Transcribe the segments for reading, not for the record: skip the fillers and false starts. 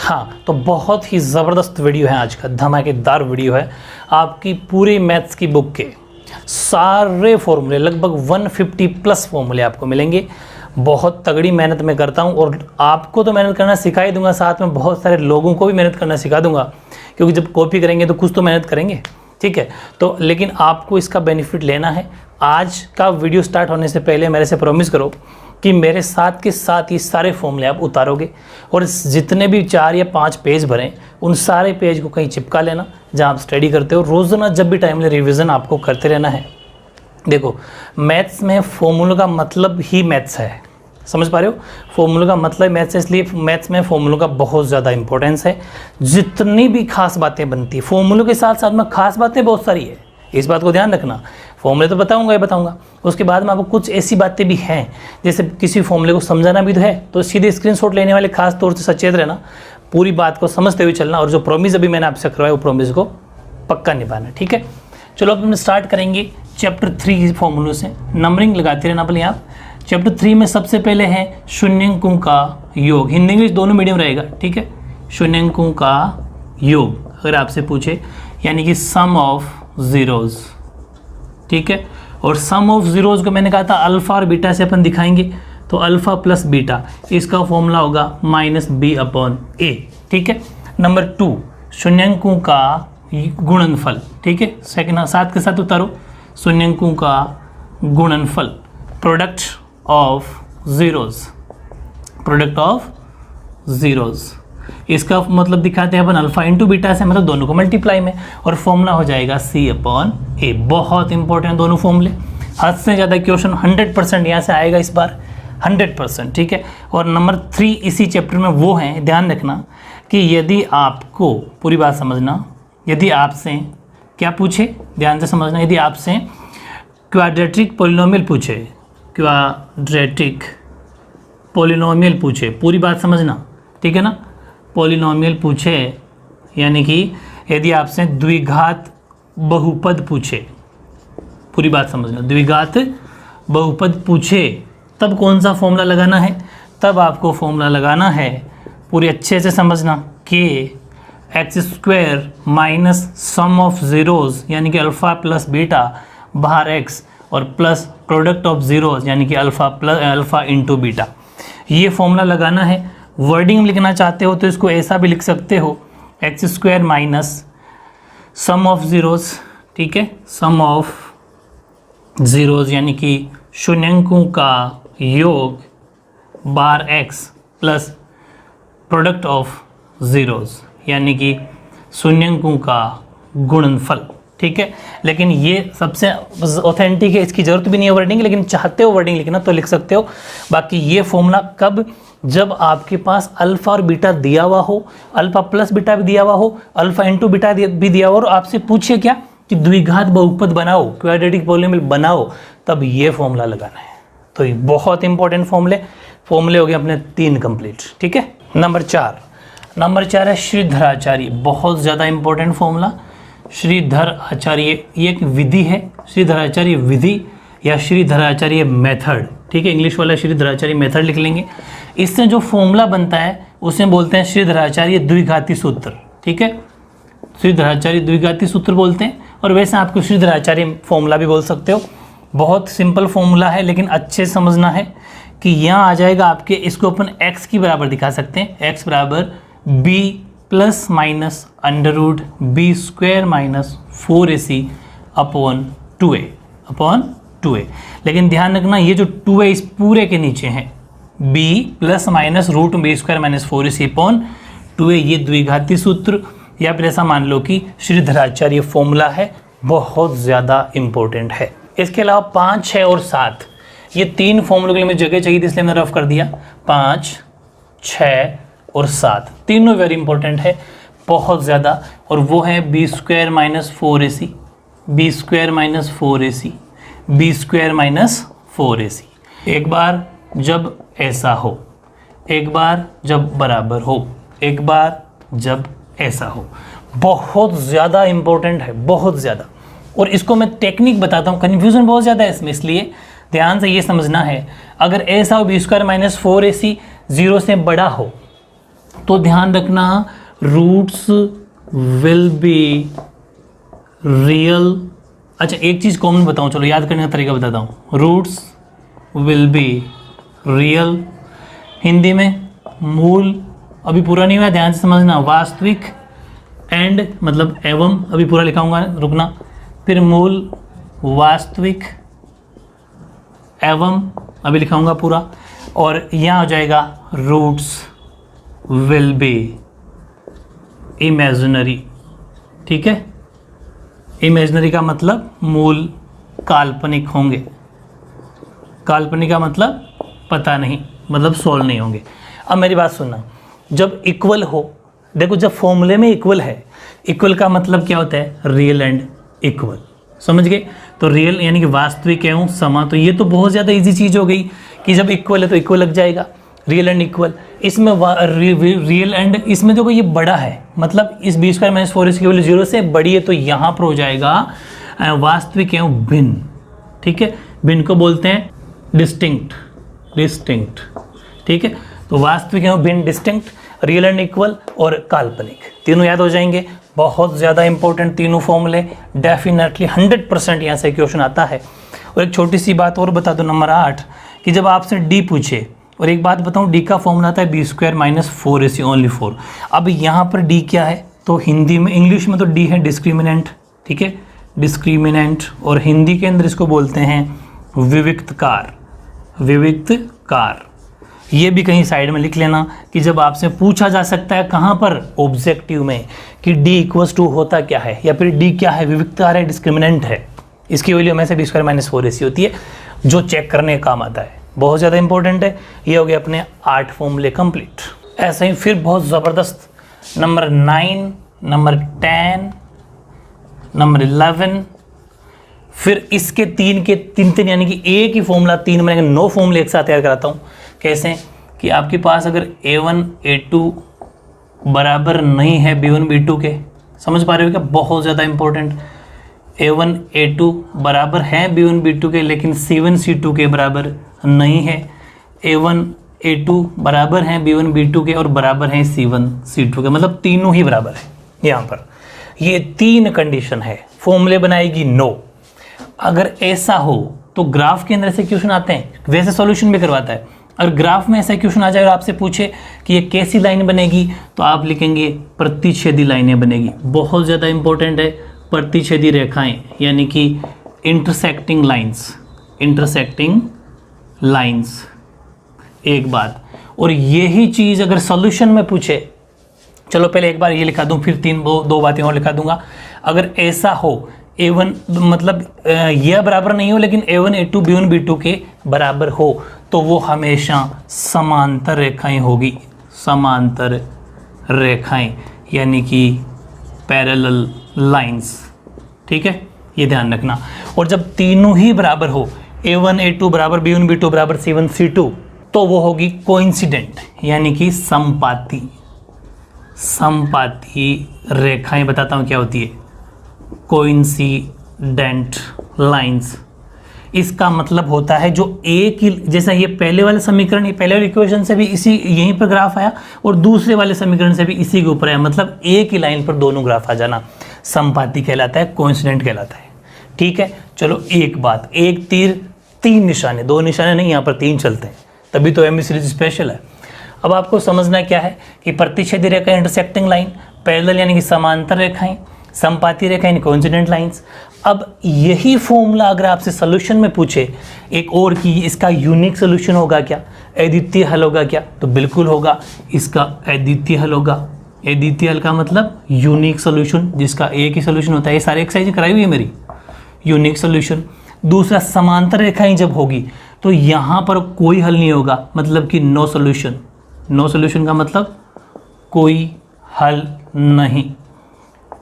हाँ, तो बहुत ही ज़बरदस्त वीडियो है आज का, धमाकेदार वीडियो है। आपकी पूरी मैथ्स की बुक के सारे फॉर्मूले, लगभग 150 प्लस फॉर्मूले आपको मिलेंगे। बहुत तगड़ी मेहनत मैं करता हूँ और आपको तो मेहनत करना सिखा ही दूंगा, साथ में बहुत सारे लोगों को भी मेहनत करना सिखा दूंगा, क्योंकि जब कॉपी करेंगे तो कुछ तो मेहनत करेंगे, ठीक है। तो लेकिन आपको इसका बेनिफिट लेना है। आज का वीडियो स्टार्ट होने से पहले मेरे से प्रॉमिस करो कि मेरे साथ के साथ ये सारे फॉर्मूले आप उतारोगे और जितने भी 4 या 5 पेज भरें उन सारे पेज को कहीं चिपका लेना जहां आप स्टडी करते हो। रोज़ाना जब भी टाइम ले रिवीजन आपको करते रहना है। देखो, मैथ्स में फॉर्मूलों का मतलब ही मैथ्स है, समझ पा रहे हो? फॉर्मूलों का मतलब मैथ्स है, इसलिए मैथ्स में फॉर्मूलों का बहुत ज़्यादा इंपॉर्टेंस है। जितनी भी खास बातें बनती है फॉर्मूलों के साथ साथ में खास बातें बहुत सारी है, इस बात को ध्यान रखना। फॉर्मूले तो बताऊंगा, उसके बाद में आपको कुछ ऐसी बातें भी हैं, जैसे किसी फॉर्मूले को समझाना भी तो है, तो सीधे स्क्रीनशॉट लेने वाले खास तौर से सचेत रहना, पूरी बात को समझते हुए चलना, और जो प्रॉमिस अभी मैंने आपसे करवाया वो प्रॉमिस को पक्का निभाना, ठीक है। चलो अब हम स्टार्ट करेंगे चैप्टर 3 फॉर्मूलों से। नंबरिंग लगाते रहना पहले आप। चैप्टर 3 में सबसे पहले है शून्यंकों का योग। हिंदी इंग्लिश दोनों मीडियम रहेगा, ठीक है। शून्यंकों का योग अगर आपसे पूछे, यानी कि सम ऑफ जीरोज, ठीक है। और सम ऑफ जीरोज को मैंने कहा था अल्फा और बीटा से अपन दिखाएंगे, तो अल्फा प्लस बीटा, इसका फॉर्मूला होगा -b/a, ठीक है। नंबर 2 शून्यंकों का गुणनफल, ठीक है। सेकंड साथ के साथ उतारो, शून्यंकों का गुणनफल, प्रोडक्ट ऑफ जीरोज, इसका मतलब दिखाते हैं अपन अल्फा इंटू बीटा से, मतलब दोनों को मल्टीप्लाई में, और फॉर्मूला हो जाएगा c/a। बहुत इंपॉर्टेंट दोनों फॉर्मूले, हद से ज़्यादा क्वेश्चन 100% यहाँ से आएगा इस बार, 100%, ठीक है। और नंबर 3 इसी चैप्टर में वो हैं, ध्यान रखना कि यदि आपको, पूरी बात समझना, यदि आपसे क्या पूछे, ध्यान से समझना, यदि आपसे क्वाड्रेटिक पोलिनोमियल पूछे, क्वाड्रेटिक पोलिनोमियल पूछे, पूरी बात समझना, ठीक है ना। पोलिनोमियल पूछे, यानी कि यदि आपसे द्विघात बहुपद पूछे, पूरी बात समझना, द्विघात बहुपद पूछे, तब कौन सा फॉर्मूला लगाना है? तब आपको फॉर्मूला लगाना है, पूरी अच्छे से समझना, कि x² minus sum of zeros, यानी कि अल्फ़ा प्लस बीटा बाहर x, और प्लस प्रोडक्ट ऑफ जीरोज, यानी कि अल्फ़ा इंटू बीटा, ये फॉर्मूला लगाना है। वर्डिंग में लिखना चाहते हो तो इसको ऐसा भी लिख सकते हो, x² minus sum of zeros, ठीक है, सम ऑफ जीरोज, यानी कि शून्यंकों का योग बार x plus product of zeros, यानी कि शून्यंकों का गुणनफल, ठीक है। लेकिन ये सबसे ऑथेंटिक है, इसकी जरूरत भी नहीं है वर्डिंग, लेकिन चाहते हो वर्डिंग लिखना तो लिख सकते हो। बाकी ये फॉर्मूला कब? जब आपके पास अल्फा और बीटा दिया हुआ हो, अल्फा प्लस बीटा भी दिया हुआ हो, अल्फा इंटू बीटा भी दिया हुआ हो, और आपसे पूछे क्या कि द्विघात बहुपद बनाओ, क्वाड्रेटिक पॉलिनोमियल बनाओ, तब ये फॉर्मूला लगाना है। तो ये बहुत इंपॉर्टेंट फॉर्मूले हो गए अपने 3 कंप्लीट, ठीक है। नंबर 4 है श्रीधराचार्य, बहुत ज़्यादा इंपॉर्टेंट फॉर्मूला। श्रीधराचार्य ये एक विधि है, श्रीधराचार्य विधि या श्रीधराचार्य मेथड, ठीक है। इंग्लिश वाला श्रीधराचार्य मेथड लिख लेंगे। इससे जो फॉर्मूला बनता है उसे बोलते हैं श्रीधराचार्य द्विघाती सूत्र, ठीक है। श्रीधराचार्य द्विघाती सूत्र बोलते हैं, और वैसे आपको श्रीधराचार्य फॉर्मूला भी बोल सकते हो। बहुत सिंपल फॉर्मूला है, लेकिन अच्छे समझना है कि यहाँ आ जाएगा आपके, इसको अपन x की बराबर दिखा सकते हैं, x बराबर b plus minus under root b² minus 4ac upon 2a। लेकिन ध्यान रखना, ये जो 2a इस पूरे के नीचे है, b plus minus root b² minus 4ac upon 2a, ये द्विघाती सूत्र, या फिर ऐसा मान लो कि श्रीधराचार्य फॉर्मूला है, बहुत ज़्यादा इंपॉर्टेंट है। इसके अलावा 5, 6 और 7, ये 3 फॉर्मूलों के लिए मुझे जगह चाहिए थी, इसलिए मैंने रफ कर दिया। 5, 6 और 7 तीनों वेरी इंपॉर्टेंट है, बहुत ज़्यादा, और वो है b² minus 4ac, b² minus 4ac, b² minus 4ac। एक बार जब ऐसा हो, एक बार जब बराबर हो, एक बार जब ऐसा हो, बहुत ज़्यादा इंपॉर्टेंट है, बहुत ज़्यादा। और इसको मैं टेक्निक बताता हूँ, कन्फ्यूज़न बहुत ज़्यादा है इसमें, इसलिए ध्यान से ये समझना है। अगर ऐसा हो b² माइनस 4ac 0 से बड़ा हो, तो ध्यान रखना रूट्स विल बी रियल। अच्छा एक चीज़ कॉमन बताऊं, चलो याद करने का तरीका बताता हूँ। Roots will be real, Hindi में मूल, अभी पूरा नहीं हुआ ध्यान से समझना, वास्तविक, एंड मतलब एवं, अभी पूरा लिखाऊंगा रुकना, फिर मूल, वास्तविक, एवं अभी लिखाऊंगा पूरा, और यहाँ हो जाएगा रूट्स विल बी इमेजिनरी। ठीक है, इमेजिनरी का मतलब मूल काल्पनिक होंगे, काल्पनिक का मतलब पता नहीं, मतलब सॉल्व नहीं होंगे। अब मेरी बात सुनना, जब इक्वल हो, देखो जब फॉर्मूले में इक्वल है, इक्वल का मतलब क्या होता है, रियल एंड इक्वल, समझ गए। तो रियल यानी कि वास्तविक एवं समा, तो ये तो बहुत ज़्यादा इजी चीज़ हो गई कि जब इक्वल है तो इक्वल लग जाएगा, रियल एंड इक्वल। इसमें रियल एंड, इसमें देखो ये बड़ा है, मतलब इस बी स्क्वायर माइनस 4ac की वैल्यू 0 से बड़ी है, तो यहाँ पर हो जाएगा वास्तविक एवं भिन्न। ठीक है, भिन्न को बोलते हैं डिस्टिंक्ट, डिस्टिंक्ट। ठीक है, तो वास्तविक एवं भिन्न डिस्टिंक्ट, रियल एंड इक्वल और काल्पनिक, तीनों याद हो जाएंगे। बहुत ज़्यादा इंपॉर्टेंट तीनों फॉर्मूले, डेफिनेटली 100% यहाँ से क्वेश्चन आता है। और एक छोटी सी बात और बता दो, नंबर 8, कि जब आपसे डी पूछे, और एक बात बताऊँ, डी का फॉर्मूला आता है B square minus 4ac only 4। अब यहाँ पर डी क्या है, तो हिंदी में, इंग्लिश में तो डी है डिस्क्रिमिनेंट। ठीक है, डिस्क्रिमिनेंट, और हिंदी के अंदर इसको बोलते हैं विविक्तकार, विविक्तकार। ये भी कहीं साइड में लिख लेना कि जब आपसे पूछा जा सकता है कहाँ पर, ऑब्जेक्टिव में, कि डी इक्वल्स टू होता क्या है, या फिर डी क्या है, विविक्तकार है, डिस्क्रिमिनेंट है, इसकी वैल्यू हमेशा बी स्क्वायर माइनस 4ac होती है, जो चेक करने का काम आता है। बहुत ज़्यादा इंपॉर्टेंट है। ये हो गए अपने 8 फॉर्मूले कंप्लीट। ऐसे ही फिर बहुत ज़बरदस्त नंबर 9, नंबर 10, नंबर 11, फिर इसके तीन यानी कि एक ही फॉर्मूला 3 बनेगा, 9 फॉर्मूले एक साथ तैयार कराता हूँ। कैसे कि आपके पास अगर a1 a2 बराबर नहीं है b1 b2 के, समझ पा रहे हो क्या, बहुत ज़्यादा इंपॉर्टेंट, a1 a2 बराबर है b1 b2 के, लेकिन c1 c2 के बराबर नहीं है, a1 a2 बराबर हैं b1 b2 के और बराबर हैं c1 c2 के, मतलब तीनों ही बराबर है। यहाँ पर ये 3 कंडीशन है, फॉर्मूले बनाएगी 9। अगर ऐसा हो तो ग्राफ के अंदर ऐसे क्वेश्चन आते हैं, वैसे सॉल्यूशन भी करवाता है। अगर ग्राफ में ऐसा क्वेश्चन आ जाए और आपसे पूछे कि ये कैसी लाइन बनेगी, तो आप लिखेंगे प्रतिच्छेदी लाइनें बनेगी। बहुत ज़्यादा इंपॉर्टेंट है, प्रतिच्छेदी रेखाएं यानी कि इंटरसेक्टिंग लाइंस, इंटरसेक्टिंग लाइंस, एक बात। और यही चीज़ अगर सॉल्यूशन में पूछे, चलो पहले एक बार ये लिखा दूं, फिर दो बातें और लिखा दूंगा। अगर ऐसा हो a1 मतलब यह बराबर नहीं हो, लेकिन a1 a2 b1 b2 के बराबर हो, तो वो हमेशा समांतर रेखाएं होगी, समांतर रेखाएं यानी कि पैरेलल लाइंस। ठीक है, ये ध्यान रखना। और जब तीनों ही बराबर हो, a1 a2 बराबर b1 b2 बराबर c1 c2, तो वो होगी कोइंसिडेंट यानी कि समपाती, समपाती रेखाएं। बताता हूँ क्या होती है, कोइंसिडेंट लाइंस। इसका मतलब होता है जो एक ही, जैसा ये पहले वाले समीकरण, ये पहले वाले इक्वेशन से भी इसी यहीं पर ग्राफ आया और दूसरे वाले समीकरण से भी इसी के ऊपर आया, मतलब एक ही लाइन पर दोनों ग्राफ आ जाना समपाती कहलाता है, कोइंसिडेंट कहलाता है। ठीक है, चलो एक बात, एक तीर 3 निशाने, 2 निशाने नहीं, यहाँ पर 3 चलते हैं, तभी तो एमबी सीरीज स्पेशल है। अब आपको समझना क्या है कि प्रतिच्छेदी रेखा इंटरसेक्टिंग लाइन, पैरेलल यानी कि समांतर रेखाएं, समपाती रेखा यानी कोइंसिडेंट लाइंस। अब यही फॉर्मूला अगर आपसे सॉल्यूशन में पूछे एक और कि इसका यूनिक सॉल्यूशन होगा क्या, अद्वितीय हल होगा क्या, तो बिल्कुल होगा, इसका अद्वितीय हल होगा। अद्वितीय हल का मतलब यूनिक सॉल्यूशन, जिसका एक ही सॉल्यूशन होता है। ये सारी एक्सरसाइज कराई हुई है मेरी, यूनिक सॉल्यूशन। दूसरा, समांतर रेखाएं जब होगी तो यहाँ पर कोई हल नहीं होगा, मतलब कि नो सॉल्यूशन। नो सॉल्यूशन का मतलब कोई हल नहीं।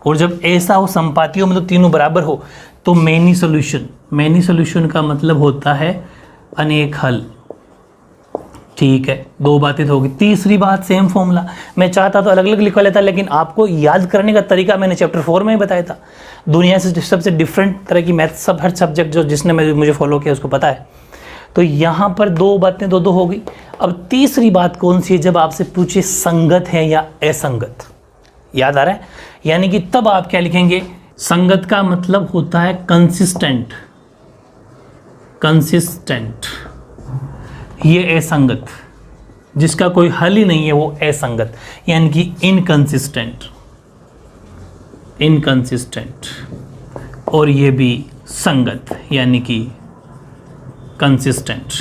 और जब ऐसा हो, संपातियों मतलब तीनों बराबर हो, तो मेनी सॉल्यूशन। मेनी सॉल्यूशन का मतलब होता है अनेक हल। ठीक है, 2 बातें तो होगी। तीसरी बात, सेम फॉर्मूला। मैं चाहता तो अलग अलग लिखवा लेता, लेकिन आपको याद करने का तरीका मैंने चैप्टर 4 में ही बताया था। दुनिया से सबसे डिफरेंट तरह की मैथ, सब हर सब्जेक्ट जो जिसने मुझे फॉलो किया उसको पता है। तो यहाँ पर 2 बातें 2 हो गई। अब तीसरी बात कौन सी है, जब आपसे पूछे संगत है या असंगत, याद आ रहा है, यानी कि तब आप क्या लिखेंगे, संगत का मतलब होता है कंसिस्टेंट, कंसिस्टेंट, ये असंगत, जिसका कोई हल ही नहीं है वो असंगत, यानी कि इनकंसिस्टेंट, इनकंसिस्टेंट, और ये भी संगत यानी कि कंसिस्टेंट।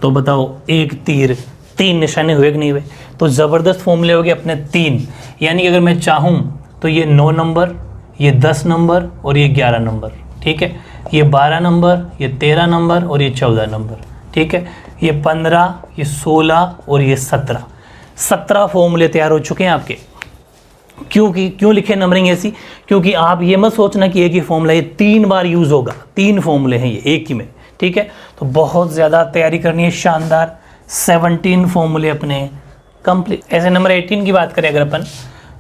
तो बताओ एक तीर तीन निशाने हुए कि नहीं हुए, तो ज़बरदस्त फॉर्मूले हो गए अपने तीन, यानी कि अगर मैं चाहूँ तो ये 9 नंबर, ये 10 नंबर और ये 11 नंबर, ठीक है, ये 12 नंबर, ये 13 नंबर और ये 14 नंबर, ठीक है, ये 15, ये 16 और ये 17 फॉर्मूले तैयार हो चुके हैं आपके। क्यों लिखे नंबरिंग ऐसी, क्योंकि आप ये मत सोचना कि एक ही फॉर्मूला, ये 3 बार यूज़ होगा, 3 फॉर्मूले हैं ये एक ही में, ठीक है। तो बहुत ज़्यादा तैयारी करनी है, शानदार 17 फॉर्मूले अपने कंप्लीट। ऐसे नंबर 18 की बात करें अगर अपन,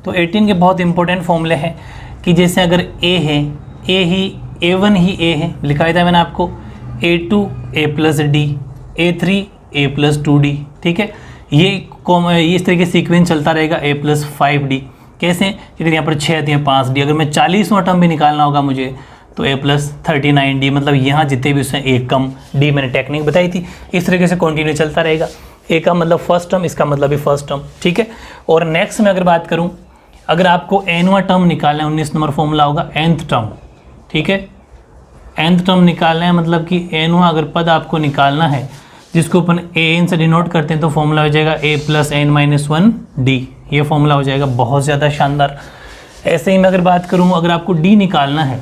तो 18 के बहुत इंपॉर्टेंट फॉर्मूले हैं कि जैसे अगर ए है, ए ही A1 ही ए है, लिखा था मैंने आपको, A2 A+D, A3 A+2D, ठीक है, ये इस तरह के सीक्वेंस चलता रहेगा A+5D। कैसे, अगर यहाँ पर 6 है 5D, अगर मैं 40वां टर्म भी निकालना होगा मुझे तो A+39D, मतलब यहाँ जितने भी उसमें एक कम D मैंने टेक्निक बताई थी, इस तरीके से कंटिन्यू चलता रहेगा। ए का मतलब फर्स्ट टर्म, इसका मतलब भी फर्स्ट टर्म, ठीक है। और नेक्स्ट में अगर बात करूँ, अगर आपको nवां टर्म निकालना है, 19 नंबर फॉर्मूला होगा nth टर्म, ठीक है, nth टर्म निकालना है, मतलब कि nवां अगर पद आपको निकालना है जिसको अपन an से डिनोट करते हैं, तो फॉर्मूला हो जाएगा A+n-1D, ये फॉर्मूला हो जाएगा, बहुत ज़्यादा शानदार। ऐसे ही मैं अगर बात करूँ, अगर आपको D निकालना है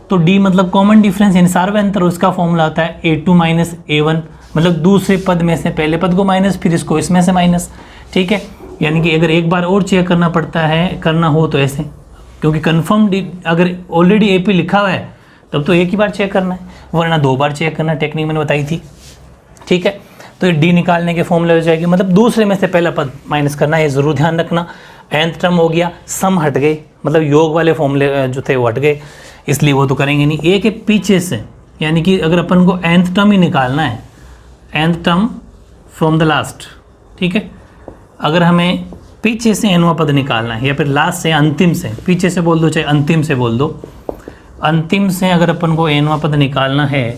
तो D मतलब कॉमन डिफरेंस यानी सार्वंतर, उसका फॉर्मूला होता है A2-A1, मतलब दूसरे पद में से पहले पद को माइनस, फिर इसको इसमें से माइनस, ठीक है। यानी कि अगर एक बार और चेक करना पड़ता है, करना हो तो ऐसे, क्योंकि कन्फर्म अगर ऑलरेडी AP लिखा हुआ है तब तो एक ही बार चेक करना है, वरना 2 बार चेक करना, टेक्निक मैंने बताई थी, ठीक है। तो D निकालने के फॉर्मूले हो जाएगी, मतलब दूसरे में से पहला पद माइनस करना है, ज़रूर ध्यान रखना। nth टर्म हो गया, सम हट गए, मतलब योग वाले फॉर्मूले जो थे वो हट गए, इसलिए वो तो करेंगे नहीं। ए के पीछे से, यानी कि अगर अपन को nth टर्म ही निकालना है, nth term from the last, ठीक है, अगर हमें पीछे से nवां पद निकालना है या फिर लास्ट से, अंतिम से, पीछे से बोल दो चाहे अंतिम से बोल दो, अंतिम से अगर अपन को nवां पद निकालना है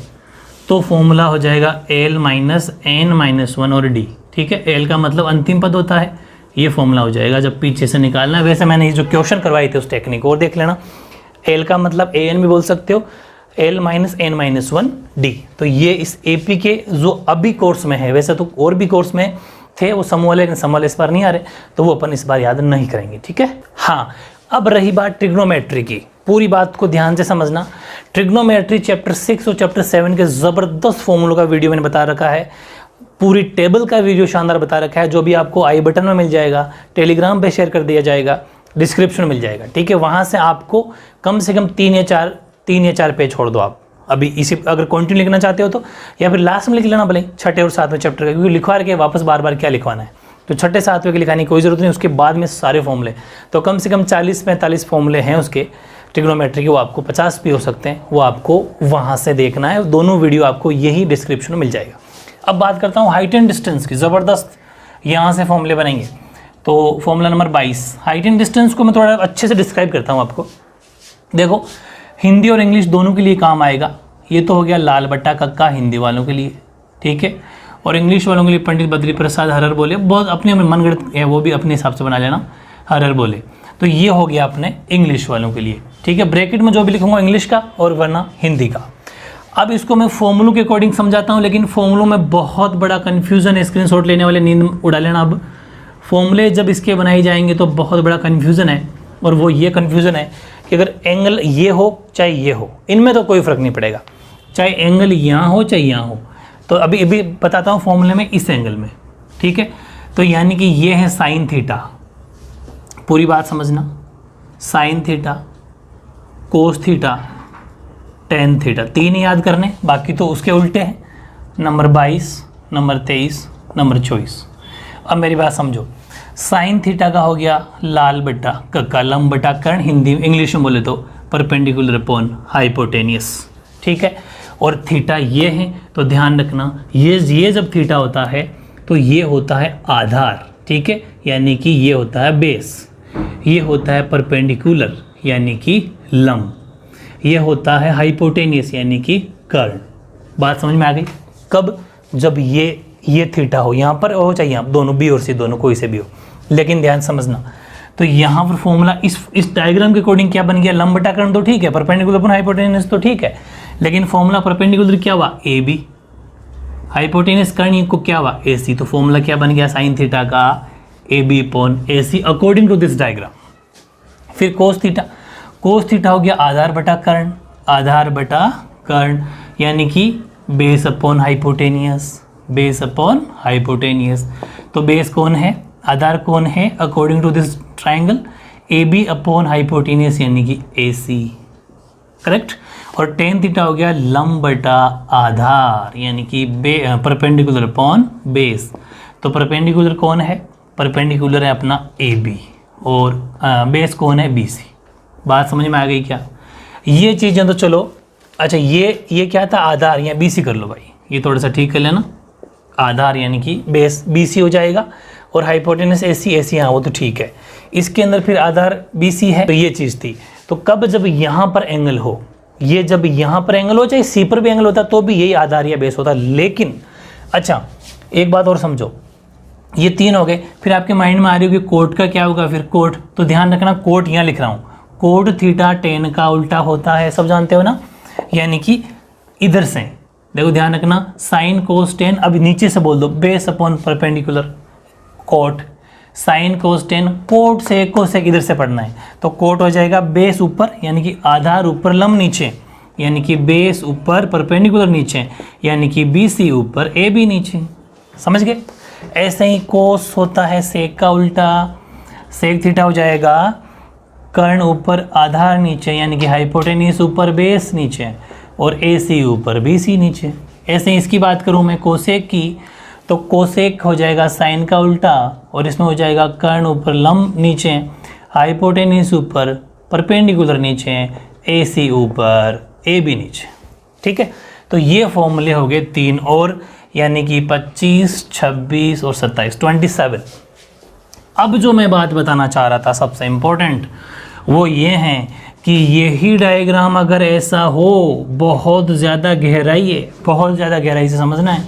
तो फॉर्मूला हो जाएगा L-n-1 और D, ठीक है। L का मतलब अंतिम पद होता है, ये फॉर्मूला हो जाएगा जब पीछे से निकालना है। वैसे मैंने ये जो क्वेश्चन करवाए थे उस टेक्निक और देख लेना। L का मतलब AN भी बोल सकते हो, L-n-1D। तो ये इस AP के जो अभी कोर्स में है, वैसे तो और भी कोर्स में थे वो समूह वाले, लेकिन समूह वाले इस बार नहीं आ रहे, तो वो अपन इस बार याद नहीं करेंगे, ठीक है। हाँ, अब रही बात ट्रिग्नोमेट्री की, पूरी बात को ध्यान से समझना। ट्रिग्नोमेट्री चैप्टर 6 और चैप्टर 7 के ज़बरदस्त फॉर्मूलों का वीडियो मैंने बता रखा है, पूरी टेबल का वीडियो शानदार बता रखा है, जो भी आपको आई बटन में मिल जाएगा, टेलीग्राम पे शेयर कर दिया जाएगा, डिस्क्रिप्शन में मिल जाएगा, ठीक है। वहाँ से आपको कम से कम 3 या 4 पेज छोड़ दो आप, अभी इसी अगर कंटिन्यू लिखना चाहते हो तो, या फिर लास्ट में लिख लेना भले 6ठे और 7वें चैप्टर का, क्योंकि लिखवा के वापस बार बार क्या लिखवाना है, तो 6ठे 7वें के लिखाने की कोई ज़रूरत नहीं, उसके बाद में सारे फॉर्मूले, तो कम से कम 40-45 फॉर्मूले हैं उसके ट्रिग्नोमेट्री के, वो आपको 50 भी हो सकते हैं, वो आपको वहाँ से देखना है, दोनों वीडियो आपको यही डिस्क्रिप्शन में मिल जाएगा। अब बात करता हूँ हाइट एंड डिस्टेंस की, ज़बरदस्त यहाँ से फॉर्मूले बनेंगे। तो formula number 22, height and distance को मैं थोड़ा अच्छे से डिस्क्राइब करता हूँ आपको। देखो, हिंदी और इंग्लिश दोनों के लिए काम आएगा। ये तो हो गया लाल बट्टा कक्का हिंदी वालों के लिए, ठीक है, और इंग्लिश वालों के लिए पंडित बद्री प्रसाद हरर बोले, बहुत अपने मनगढ़ंत है, वो भी अपने हिसाब से बना लेना, हरर बोले। तो ये हो गया अपने इंग्लिश वालों के लिए, ठीक है। ब्रैकेट में जो भी लिखूंगा इंग्लिश का और वरना हिंदी का। अब इसको मैं फॉर्मूलों के अकॉर्डिंग समझाता हूँ, लेकिन फॉर्मूलों में बहुत बड़ा कन्फ्यूज़न है, स्क्रीनशॉट लेने वाले नींद उड़ा लेना। अब फॉर्मूले जब इसके बनाए जाएंगे तो बहुत बड़ा कन्फ्यूज़न है, और वो ये कन्फ्यूज़न है कि अगर एंगल ये हो चाहे ये हो, इनमें तो कोई फ़र्क नहीं पड़ेगा, चाहे एंगल यहाँ हो चाहे यहाँ हो। तो अभी बताता हूँ फॉर्मूले में इस एंगल में, ठीक है। तो यानी कि ये है साइन थीटा, पूरी बात समझना, sine theta, cos theta, tan theta, 3 याद करने, बाकी तो उसके उल्टे हैं। Number 22, number 23, number 24। अब मेरी बात समझो, साइन थीटा का हो गया लाल बट्टा कक्का, लंब बटा कर्ण, हिंदी इंग्लिश में बोले तो परपेंडिकुलर अपॉन हाइपोटेनियस, ठीक है। और थीटा ये है, तो ध्यान रखना ये जब थीटा होता है तो ये होता है आधार, ठीक है, यानी कि ये होता है बेस, ये होता है परपेंडिकुलर यानी कि लंब, ये होता है हाइपोटेनियस यानी कि कर्ण। बात समझ में आ गई? कब? जब ये थीटा हो, यहाँ पर हो चाहिए आप दोनों बी और सी दोनों कोई से भी हो, लेकिन ध्यान समझना। तो यहाँ पर फॉर्मूला इस डायग्राम के अकॉर्डिंग क्या बन गया? लंब बटा कर्ण तो ठीक है, परपेंडिकुलर अपॉन हाइपोटेनियस तो ठीक है, लेकिन फॉर्मूला परपेंडिकुलर क्या हुआ? ए बी, हाइपोटेनियस कर्ण को क्या हुआ? ए सी। तो फॉर्मूला क्या बन गया साइन थीटा का? A B upon A C according to this diagram. फिर कोस थीटा, कोस थीटा हो गया आधार बटा कर्ण, आधार बटा कर्ण यानी कि base upon hypotenuse, base upon hypotenuse. तो बेस कौन है? आधार कौन है? According to this triangle A B upon hypotenuse यानी कि ए सी, करेक्ट। और टेन थीटा हो गया लंब बटा आधार यानी कि परपेंडिकुलर अपॉन बेस। तो परपेंडिकुलर कौन है? परपेंडिकुलर है अपना ए बी और बेस कौन है? B C. बात समझ में आ गई क्या? ये चीज़ें तो चलो, अच्छा ये क्या था? आधार, या बी सी कर लो भाई, ये थोड़ा सा ठीक कर लेना। आधार यानी कि बेस बी सी हो जाएगा और हाइपोटेनस ए सी, हाँ वो तो ठीक है। इसके अंदर फिर आधार बी सी है, तो ये चीज़ थी। तो कब? जब यहाँ पर एंगल हो, ये जब यहाँ पर एंगल हो, चाहे सी पर भी एंगल होता तो भी यही आधार या बेस होता। लेकिन अच्छा एक बात और समझो, ये तीन हो गए, फिर आपके माइंड में आ रही होगी कोट का क्या होगा? फिर कोट, तो ध्यान रखना कोट यहाँ लिख रहा हूँ, कोट थीटा टेन का उल्टा होता है, सब जानते हो ना, यानी कि इधर से देखो, ध्यान रखना साइन कोस टेन, अभी नीचे से बोल दो base upon perpendicular cot, sine cos tan, cot से कोसेक इधर से पढ़ना है, तो कोट हो जाएगा बेस ऊपर यानी कि आधार ऊपर लंब नीचे, यानी कि बेस ऊपर परपेंडिकुलर नीचे, यानी कि बी सी ऊपर ए बी नीचे। समझ गए? ऐसे ही कोस होता है सेक का उल्टा, सेक थीटा हो जाएगा कर्ण ऊपर आधार नीचे यानी कि हाइपोटेनियस ऊपर बेस नीचे और ए सी ऊपर बी सी नीचे। ऐसे ही इसकी बात करूँ मैं कोसेक की, तो कोसेक हो जाएगा साइन का उल्टा और इसमें हो जाएगा कर्ण ऊपर लंब नीचे, हाइपोटेनियस ऊपर परपेंडिकुलर नीचे, ए सी ऊपर ए बी नीचे। ठीक है, तो ये फॉर्मूले हो गए तीन और, यानी कि 25, 26 और 27, 27। अब जो मैं बात बताना चाह रहा था सबसे इम्पोर्टेंट वो ये है कि यही डायग्राम अगर ऐसा हो, बहुत ज़्यादा गहराई है, बहुत ज़्यादा गहराई से समझना है,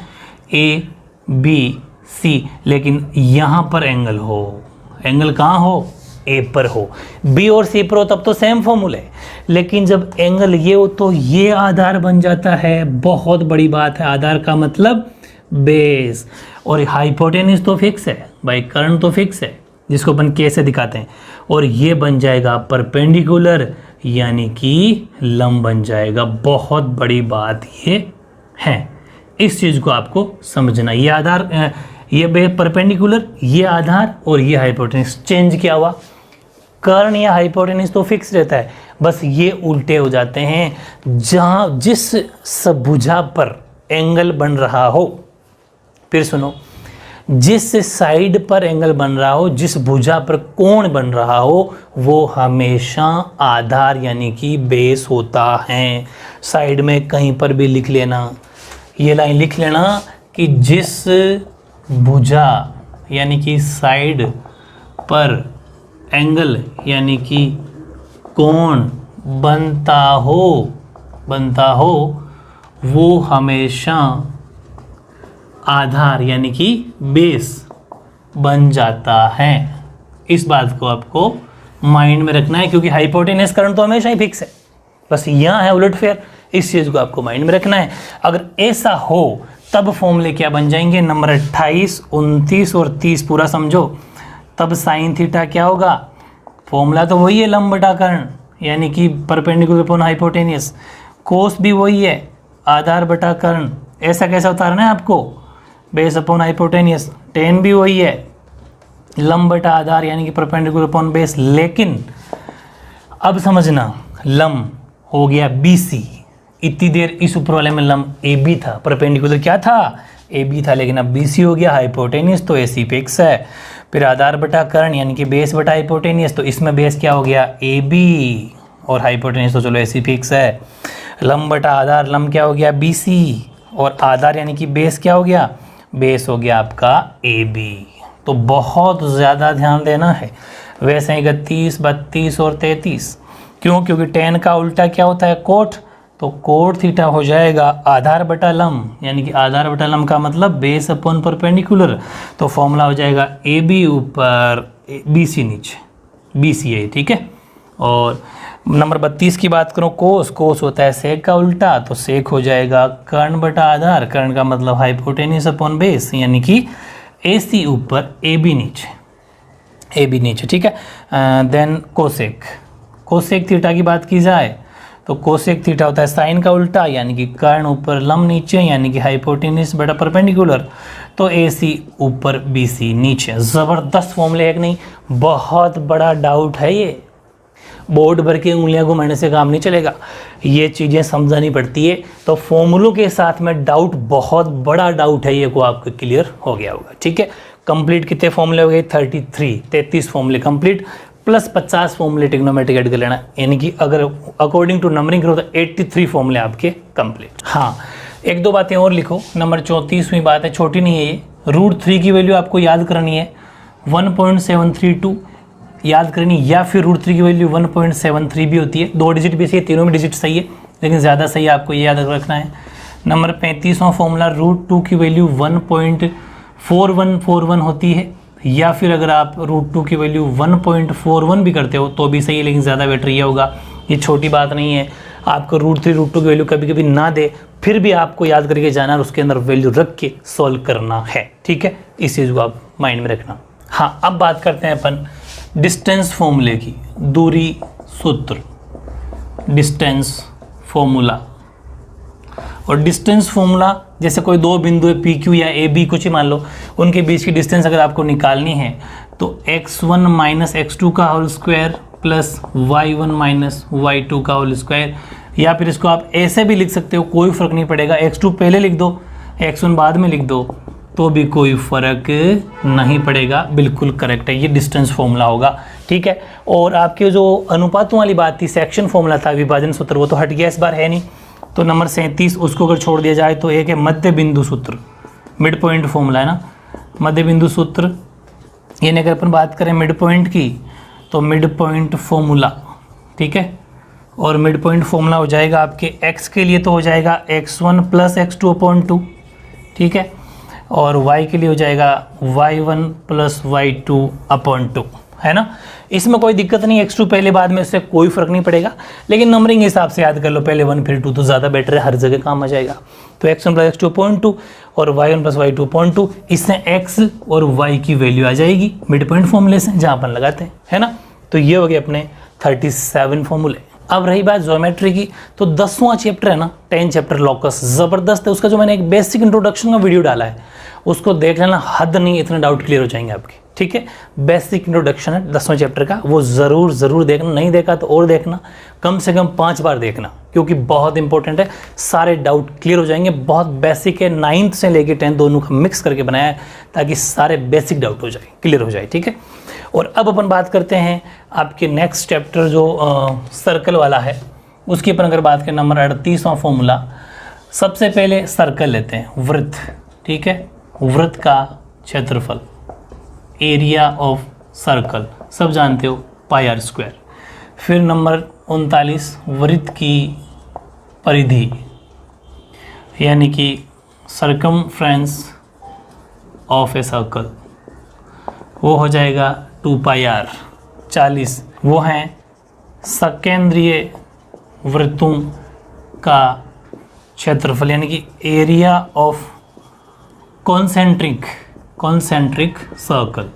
ए बी सी, लेकिन यहाँ पर एंगल हो, एंगल कहाँ हो? ए पर हो, बी और सी पर हो तब तो सेम फॉर्मूला है, लेकिन जब एंगल ये हो तो ये आधार बन जाता है। बहुत बड़ी बात है, आधार का मतलब बेस, और हाइपोटेनियस तो फिक्स है भाई, कर्ण तो फिक्स है जिसको अपन के से दिखाते हैं, और ये बन जाएगा परपेंडिकुलर यानी कि लंब बन जाएगा। बहुत बड़ी बात ये है, इस चीज़ को आपको समझना। ये आधार, ये परपेंडिकुलर, ये आधार और ये हाइपोटेनियस, चेंज क्या हुआ? कर्ण या हाइपोटेनियस तो फिक्स रहता है, बस ये उल्टे हो जाते हैं जहाँ जिस सबभुजा पर एंगल बन रहा हो। फिर सुनो, जिस साइड पर एंगल बन रहा हो, जिस भुजा पर कोण बन रहा हो, वो हमेशा आधार यानी कि बेस होता है। साइड में कहीं पर भी लिख लेना, ये लाइन लिख लेना कि जिस भुजा यानी कि साइड पर एंगल यानी कि कोण बनता हो वो हमेशा आधार यानी कि बेस बन जाता है। इस बात को आपको माइंड में रखना है, क्योंकि हाइपोटेनियस कर्ण तो हमेशा ही फिक्स है, बस यहाँ है उलटफेर। इस चीज़ को आपको माइंड में रखना है। अगर ऐसा हो तब फॉर्मूले क्या बन जाएंगे? नंबर 28, 29 और 30 पूरा समझो। तब साइन थीटा क्या होगा? फॉर्मूला तो वही है, लंब बटा कर्ण यानी कि परपेंडिकुलर अपॉन हाइपोटेनियस। कोस भी वही है, आधार बटा कर्ण। ऐसा कैसा उतारना है आपको? Base upon hypotenuse. टेन भी वही है, लंब बटा आधार यानी कि परपेंडिकुलर अपॉन बेस। लेकिन अब समझना, लंब हो गया बी सी, इतनी देर इस ऊपर वाले में लंब ए बी था, परपेंडिकुलर क्या था? ए बी था, लेकिन अब बी सी हो गया। हाइपोटेनियस तो ए सी फिक्स है। फिर आधार बटा कर्ण यानी कि बेस बटा हाइपोटेनियस, तो इसमें बेस क्या हो गया? ए बी, और हाइपोटेनियस तो चलो ए सी फिक्स है। लंब बटा आधार, लंब क्या हो गया? बी सी, और आधार यानी कि बेस क्या हो गया? बेस हो गया आपका AB। तो बहुत ज़्यादा ध्यान देना है। वैसे ही 31, 32 और 33, क्यों? क्योंकि tan का उल्टा क्या होता है? कोट। तो कोट थीटा हो जाएगा आधार बटा लंब, यानी कि आधार बटा लंब का मतलब बेस अपॉन परपेंडिकुलर। तो फॉर्मूला हो जाएगा AB ऊपर BC नीचे, BC है, ठीक है। और नंबर 32 की बात करूँ, कोस। कोस होता है सेक का उल्टा, तो सेक हो जाएगा कर्ण बटा आधार। कर्ण का मतलब हाइपोटेन्यूज अपॉन बेस, यानी कि AC ऊपर AB नीचे, AB नीचे, ठीक है। Then cosec. कोसेक थीटा की बात की जाए तो कोसेक थीटा होता है साइन का उल्टा, यानी कि कर्ण ऊपर लंब नीचे, यानी कि हाइपोटेन्यूज बटा परपेंडिकुलर। तो AC ऊपर BC नीचे। ज़बरदस्त फॉर्मूले है कि नहीं? बहुत बड़ा डाउट है ये, बोर्ड भर के उंगलियां घुमाने से काम नहीं चलेगा, ये चीज़ें समझानी पड़ती है। तो फॉर्मूलों के साथ में डाउट, बहुत बड़ा डाउट है ये, को आपको क्लियर हो गया होगा, ठीक है। कंप्लीट कितने फॉर्मूले हो गए? 33 फॉर्मूले कंप्लीट, प्लस 50 फॉर्मूले ट्रिग्नोमेट्रिक ऐड कर लेना, यानी कि अगर अकॉर्डिंग टू नंबरिंग करो तो 83 फॉर्मूले आपके कंप्लीट। हाँ, एक दो बातें और लिखो। नंबर 34वीं बात है, छोटी नहीं है ये। √3 की वैल्यू आपको याद करनी है 1.732 याद करनी, या फिर √3 की वैल्यू 1.73 भी होती है। 2 डिजिट भी सही है, तीनों में डिजिट सही है, लेकिन ज़्यादा सही आपको ये याद रखना है। नंबर 35वां फॉर्मूला, √2 की वैल्यू 1.4141 होती है, या फिर अगर आप √2 की वैल्यू 1.41 भी करते हो तो भी सही है, लेकिन ज़्यादा बेटर ये होगा। ये छोटी बात नहीं है, आपको √3 √2 की वैल्यू कभी कभी ना दे, फिर भी आपको याद करके जाना और उसके अंदर वैल्यू रख के सॉल्व करना है, ठीक है। इस चीज़ को आप माइंड में रखना। हाँ, अब बात करते हैं अपन डिस्टेंस फॉर्मूले की। दूरी सूत्र, डिस्टेंस फॉर्मूला। और डिस्टेंस फॉर्मूला, जैसे कोई दो बिंदु है PQ या AB कुछ ही मान लो, उनके बीच की डिस्टेंस अगर आपको निकालनी है तो x1 माइनस x2 का whole square plus y1 minus y2 का होल स्क्वायर, या फिर इसको आप ऐसे भी लिख सकते हो, कोई फर्क नहीं पड़ेगा। x2 पहले लिख दो, x1 बाद में लिख दो, तो भी कोई फर्क नहीं पड़ेगा, बिल्कुल करेक्ट है। ये डिस्टेंस फॉर्मूला होगा, ठीक है। और आपके जो अनुपातों वाली बात थी, सेक्शन फॉर्मूला था, विभाजन सूत्र, वो तो हट गया, इस बार है नहीं। तो नंबर 37 उसको अगर छोड़ दिया जाए तो एक है मध्य बिंदु सूत्र, मिड पॉइंट फॉर्मूला है ना, मध्य बिंदु सूत्र। यानी अगर अपन बात करें मिड पॉइंट की तो मिड पॉइंट फॉर्मूला, ठीक है। और मिड पॉइंट फॉर्मूला हो जाएगा आपके x के लिए तो हो जाएगा x1 प्लस x2/2, ठीक है। और y के लिए हो जाएगा y1 प्लस y2/2, है ना। इसमें कोई दिक्कत नहीं, x2 पहले बाद में, उससे कोई फर्क नहीं पड़ेगा, लेकिन नंबरिंग हिसाब से याद कर लो, पहले 1 फिर 2 तो ज़्यादा बेटर है, हर जगह काम आ जाएगा। तो x1 प्लस x2/2 और y1 प्लस y2/2, इससे x और y की वैल्यू आ जाएगी मिड पॉइंट फॉर्मूले से, जहाँ अपन लगाते हैं, है ना। तो ये हो गए अपने 37 फॉर्मूले। अब रही बात ज्योमेट्री की, तो 10वां चैप्टर है ना, 10 चैप्टर लॉकस, ज़बरदस्त है। उसका जो मैंने एक बेसिक इंट्रोडक्शन का वीडियो डाला है, उसको देख लेना, हद नहीं, इतने डाउट क्लियर हो जाएंगे आपके, ठीक है। बेसिक इंट्रोडक्शन है 10वें चैप्टर का, वो ज़रूर देखना, नहीं देखा तो और देखना, कम से कम 5 बार देखना, क्योंकि बहुत इंपॉर्टेंट है, सारे डाउट क्लियर हो जाएंगे। बहुत बेसिक है, 9th से लेके 10 दोनों का मिक्स करके बनाया है, ताकि सारे बेसिक डाउट हो जाए, क्लियर हो जाए, ठीक है। और अब अपन बात करते हैं आपके नेक्स्ट चैप्टर जो सर्कल वाला है, उसकी अपन अगर बात करें, नंबर 38वां फॉर्मूला। सबसे पहले सर्कल लेते हैं, वृत्त, ठीक है। वृत्त का क्षेत्रफल, एरिया ऑफ सर्कल, सब जानते हो, πr²। फिर नंबर 39, वृत्त की परिधि, यानी कि सरकमफ्रेंस ऑफ ए सर्कल, वो हो जाएगा 2πr। 40 वो हैं सकेंद्रीय वृत्तों का क्षेत्रफल, यानी कि एरिया ऑफ कॉन्सेंट्रिक सर्कल,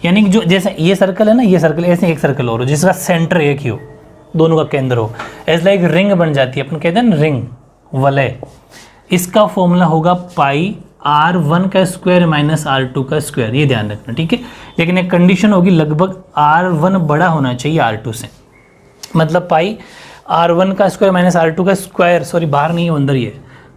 यानी कि जो जैसे ये सर्कल है ना, ये सर्कल ऐसे एक सर्कल और हो जिसका सेंटर एक ही हो, दोनों का केंद्र हो, ऐसा एक रिंग बन जाती है, अपन कहते हैं ना रिंग, वलय। इसका फॉर्मूला होगा πr1 का स्क्वायर माइनस r2 का स्क्वायर, ये ध्यान रखना, ठीक है। लेकिन एक कंडीशन होगी, लगभग r1 बड़ा होना चाहिए r2 से, मतलब πr1 का स्क्वायर माइनस r2 का स्क्वायर, सॉरी बाहर नहीं है, अंदर ही है,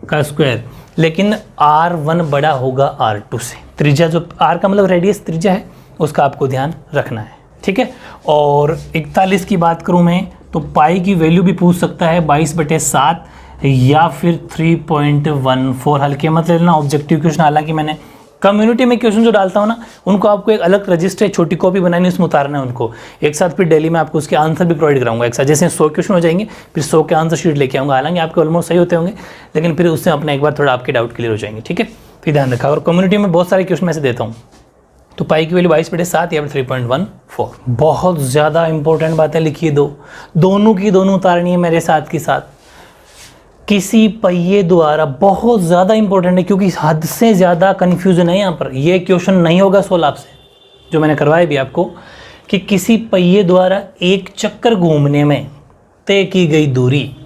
का स्क्वायर, लेकिन r1 बड़ा होगा r2 से। त्रिज्या जो r का मतलब रेडियस त्रिज्या है, उसका आपको ध्यान रखना है, ठीक है। और 41 की बात करूं मैं, तो पाई की वैल्यू भी पूछ सकता है 22/7 या फिर 3.14, हल्के मत लेना, ऑब्जेक्टिव क्वेश्चन, हालांकि मैंने कम्युनिटी में क्वेश्चन जो डालता हूँ ना, उनको आपको एक अलग रजिस्टर छोटी कॉपी बनानी, उसमें उतारना है उनको एक साथ। फिर डेली में आपको उसके आंसर भी प्रोवाइड कराऊंगा एक साथ। जैसे 100 क्वेश्चन हो जाएंगे, फिर 100 के आंसर शीट लेके आऊँगा। हालांकि आपके ऑलमोस्ट सही होते होंगे, लेकिन फिर उससे अपना एक बार थोड़ा आपके डाउट क्लियर हो जाएंगे, ठीक है। फिर ध्यान रखा, और कम्युनिटी में बहुत सारे क्वेश्चन मैं से देता हूँ। तो पाई की वैल्यू 22/7 या फिर 3.14। बहुत ज़्यादा इंपॉर्टेंट बातें लिखिए, दोनों की दोनों उतारनी है मेरे साथ के साथ। किसी पहिए द्वारा, बहुत ज़्यादा इंपॉर्टेंट है, क्योंकि हद से ज़्यादा कन्फ्यूजन है यहाँ पर। ये क्वेश्चन नहीं होगा 16 आपसे, जो मैंने करवाया भी आपको, कि किसी पहिए द्वारा एक चक्कर घूमने में तय की गई दूरी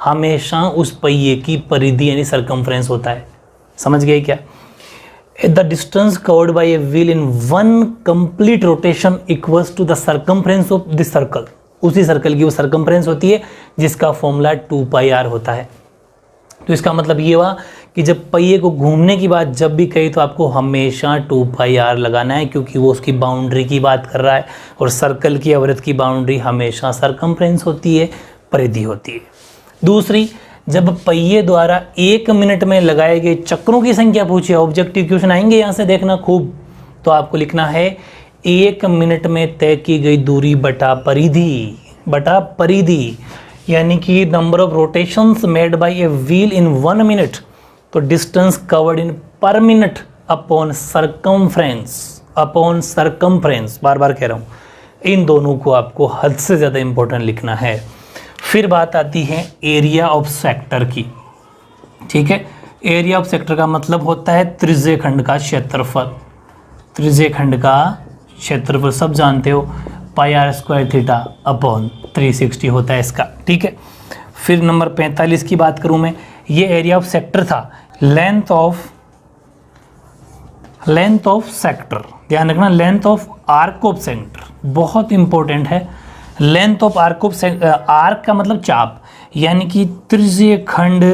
हमेशा उस पहिए की परिधि यानी सर्कमफ्रेंस होता है। समझ गए क्या? The distance covered by a wheel in one complete rotation equals to the circumference of the circle। उसी सर्कल की वो सर्कमफ्रेंस होती है, जिसका फॉर्मूला 2πr होता है। तो इसका मतलब ये हुआ कि जब पहिए को घूमने की बात जब भी कही, तो आपको हमेशा 2πr लगाना है, क्योंकि वो उसकी बाउंड्री की बात कर रहा है, और सर्कल की अवृत्त की बाउंड्री हमेशा सर्कमफ्रेंस होती है, परिधि होती है। दूसरी, जब पहिए द्वारा 1 मिनट में लगाए गए चक्रों की संख्या पूछे, ऑब्जेक्टिव क्वेश्चन आएंगे यहाँ से देखना खूब, तो आपको लिखना है 1 मिनट में तय की गई दूरी बटा परिधि, यानी कि number of rotations made by a wheel in 1 minute, तो distance covered in per minute upon circumference, बार बार कह रहा हूँ। इन दोनों को आपको हद से ज़्यादा इंपॉर्टेंट लिखना है। फिर बात आती है एरिया ऑफ सेक्टर की, ठीक है। एरिया ऑफ सेक्टर का मतलब होता है त्रिज्य खंड का क्षेत्रफल। त्रिज्य खंड का क्षेत्रफल सब जानते हो, πr² थीटा अपॉन 360 होता है इसका, ठीक है। फिर नंबर 45 की बात करूं मैं, ये एरिया ऑफ सेक्टर था। लेंथ ऑफ सेक्टर, ध्यान रखना, length of arc of sector बहुत इंपॉर्टेंट है। लेंथ ऑफ आर्क का मतलब चाप, यानी कि त्रिज्य खंड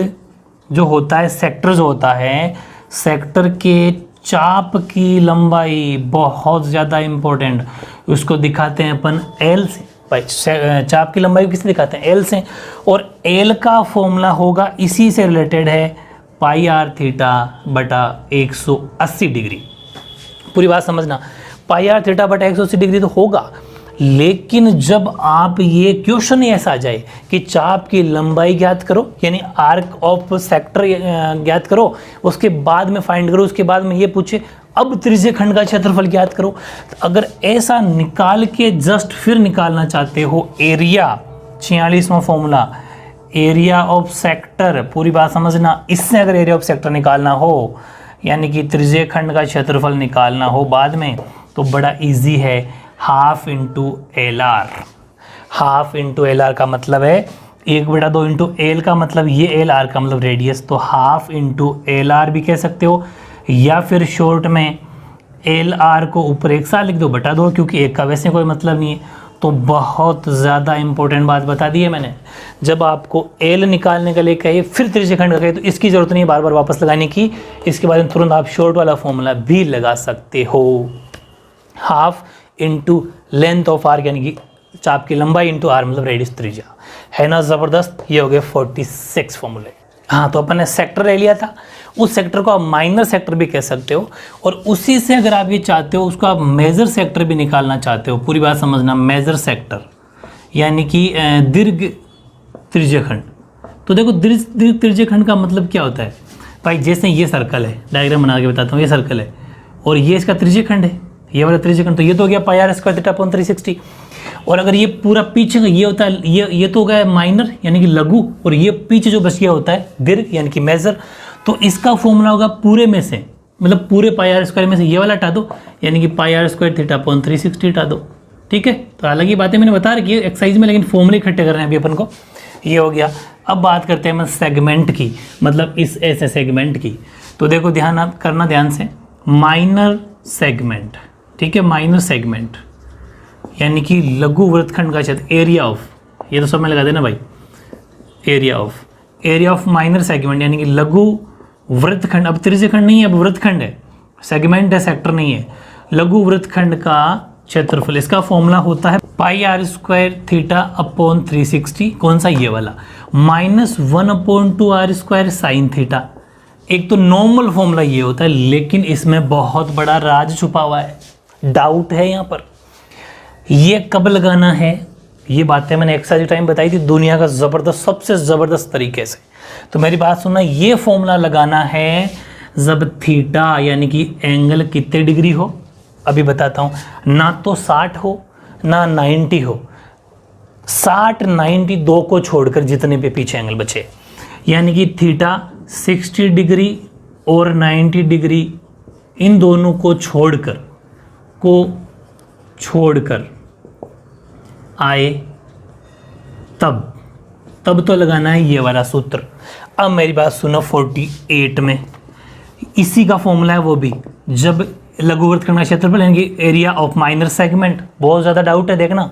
जो होता है, सेक्टर जो होता है, सेक्टर के चाप की लंबाई बहुत ज़्यादा इंपॉर्टेंट। उसको दिखाते हैं अपन एल से। भाई चाप की लंबाई किससे दिखाते हैं? एल से। और एल का फॉर्मूला होगा, इसी से रिलेटेड है, πr थीटा बटा 180 डिग्री। पूरी बात समझना, πr थीटा बटा 180 डिग्री तो होगा, लेकिन जब आप ये क्वेश्चन ऐसा आ जाए कि चाप की लंबाई ज्ञात करो, यानी आर्क ऑफ सेक्टर ज्ञात करो, उसके बाद में फाइंड करो, उसके बाद में ये पूछे अब त्रिज्य खंड का क्षेत्रफल ज्ञात करो, तो अगर ऐसा निकाल के जस्ट फिर निकालना चाहते हो एरिया, 46वां फॉर्मूला एरिया ऑफ सेक्टर, पूरी बात समझना, इससे अगर एरिया ऑफ सेक्टर निकालना हो, यानी कि त्रिज्य खंड का क्षेत्रफल निकालना हो बाद में, तो बड़ा इजी है, half into L R. Half into L R का मतलब है 1/2 इंटू एल का मतलब ये एल, आर का मतलब रेडियस, तो हाफ इंटू एल आर भी कह सकते हो, या फिर शॉर्ट में एल आर को ऊपर एक साथ लिख दो बटा 2, क्योंकि एक का वैसे कोई मतलब नहीं है। तो बहुत ज़्यादा इंपॉर्टेंट बात बता दी है मैंने। जब आपको एल निकालने के लिए कहे, फिर त्रिज्य खंड का कहे, तो इसकी ज़रूरत नहीं है बार बार वापस लगाने की। इसके बाद तुरंत आप शॉर्ट वाला फॉर्मूला भी लगा सकते हो, half into length of R, यानी कि चाप की लंबाई इंटू आर मतलब रेडियस त्रिज्या। है ना ज़बरदस्त? ये हो गए 46 फॉर्मूले। हाँ, तो अपन ने सेक्टर ले लिया था, उस सेक्टर को आप माइनर सेक्टर भी कह सकते हो, और उसी से अगर आप ये चाहते हो उसको आप मेजर सेक्टर भी निकालना चाहते हो। पूरी बात समझना, मेजर सेक्टर यानी कि दीर्घ त्रिज्यखंड। तो देखो दीर्घ त्रिज्यखंड का मतलब क्या होता है भाई? जैसे ये सर्कल है, डायग्राम बना के बताता हूँ, ये सर्कल है और ये इसका त्रिज्यखंड है, ये वाला त्रिज्यखंड, तो ये तो हो गया πr² थीटा अपॉन 360। और अगर ये पूरा पीछे ये होता है, ये तो हो गया माइनर यानी कि लघु, और ये पीछे जो बच गया होता है दीर्घ यानी कि मेजर। तो इसका फॉर्मूला होगा पूरे में से, मतलब पूरे πr² में से ये वाला हटा दो, यानी कि πr² थीटा अपॉन 360 हटा दो। ठीक है, तो हालांकि बातें मैंने बता रखी है एक्सरसाइज में, लेकिन फॉर्मूले इकट्ठे कर रहे हैं अभी अपन को। ये हो गया। अब बात करते हैं मैं सेगमेंट की, मतलब इस ऐसे सेगमेंट की। तो देखो ध्यान करना ध्यान से, माइनर सेगमेंट, ठीक है, माइनर सेगमेंट यानी कि लघु वृत्तखंड का क्षेत्र, एरिया ऑफ, ये तो सब में लगा देना भाई, एरिया ऑफ माइनर सेगमेंट यानी कि लघु वृत्तखंड। अब त्रिज्यखंड नहीं है, अब वृत्तखंड है, सेगमेंट है, सेक्टर नहीं है। लघु वृत्तखंड का क्षेत्रफल, इसका फॉर्मूला होता है πr² थीटा अपॉन 360, कौन सा? ये वाला, -1/2r² साइन थीटा। एक तो नॉर्मल फॉर्मूला ये होता है, लेकिन इसमें बहुत बड़ा राज छुपा हुआ है, डाउट है यहाँ पर। ये कब लगाना है, ये बातें मैंने एक्सरसाइज टाइम बताई थी दुनिया का ज़बरदस्त, सबसे ज़बरदस्त तरीके से। तो मेरी बात सुनना, ये फॉर्मूला लगाना है जब थीटा यानी कि एंगल कितने डिग्री हो। अभी बताता हूँ, ना तो 60 हो ना 90 हो, 60 90 दो को छोड़कर जितने पे पीछे एंगल बचे, यानी कि थीटा 60 डिग्री और 90 डिग्री इन दोनों को छोड़कर आए, तब तो लगाना है ये वाला सूत्र। अब मेरी बात सुनो, 48 में इसी का फॉर्मूला है वो भी, जब लघुवृत्त खंड का क्षेत्रफल यानी कि एरिया ऑफ माइनर सेगमेंट, बहुत ज़्यादा डाउट है देखना,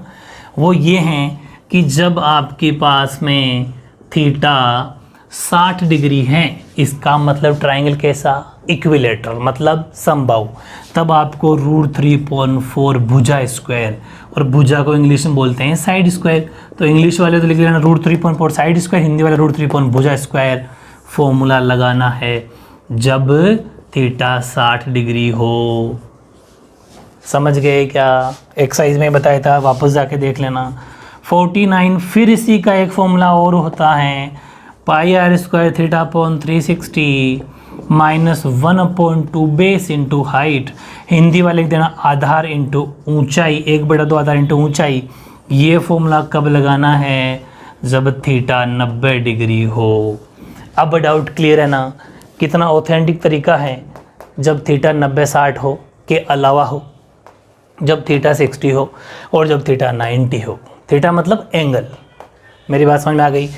वो ये हैं कि जब आपके पास में थीटा 60 डिग्री है, इसका मतलब ट्राइंगल कैसा, इक्विलेटरल मतलब समबाहु, तब आपको √3.4 भुजा स्क्वायर, और भुजा को इंग्लिश में बोलते हैं साइड स्क्वायर, तो इंग्लिश वाले तो लिख लेना √3.4 साइड स्क्वायर, हिंदी वाले √3 भुजा स्क्वायर। फॉर्मूला लगाना है जब थीटा 60 डिग्री हो। समझ गए क्या, एक्सरसाइज में बताया था, वापस जाके देख लेना। 49 फिर इसी का एक फॉर्मूला और होता है, πr² θ/360 -1/2 base into height, Hindi वाले लिख देना आधार इंटू ऊंचाई, 1/2 आधार इंटू ऊंचाई। ये फॉर्मूला कब लगाना है, जब थीटा 90 डिग्री हो। अब डाउट क्लियर है ना, कितना ऑथेंटिक तरीका है, जब थीटा 90-60 हो के अलावा हो, जब थीटा 60 हो और जब थीटा 90 हो। थीटा मतलब एंगल। मेरी बात समझ में आ गई।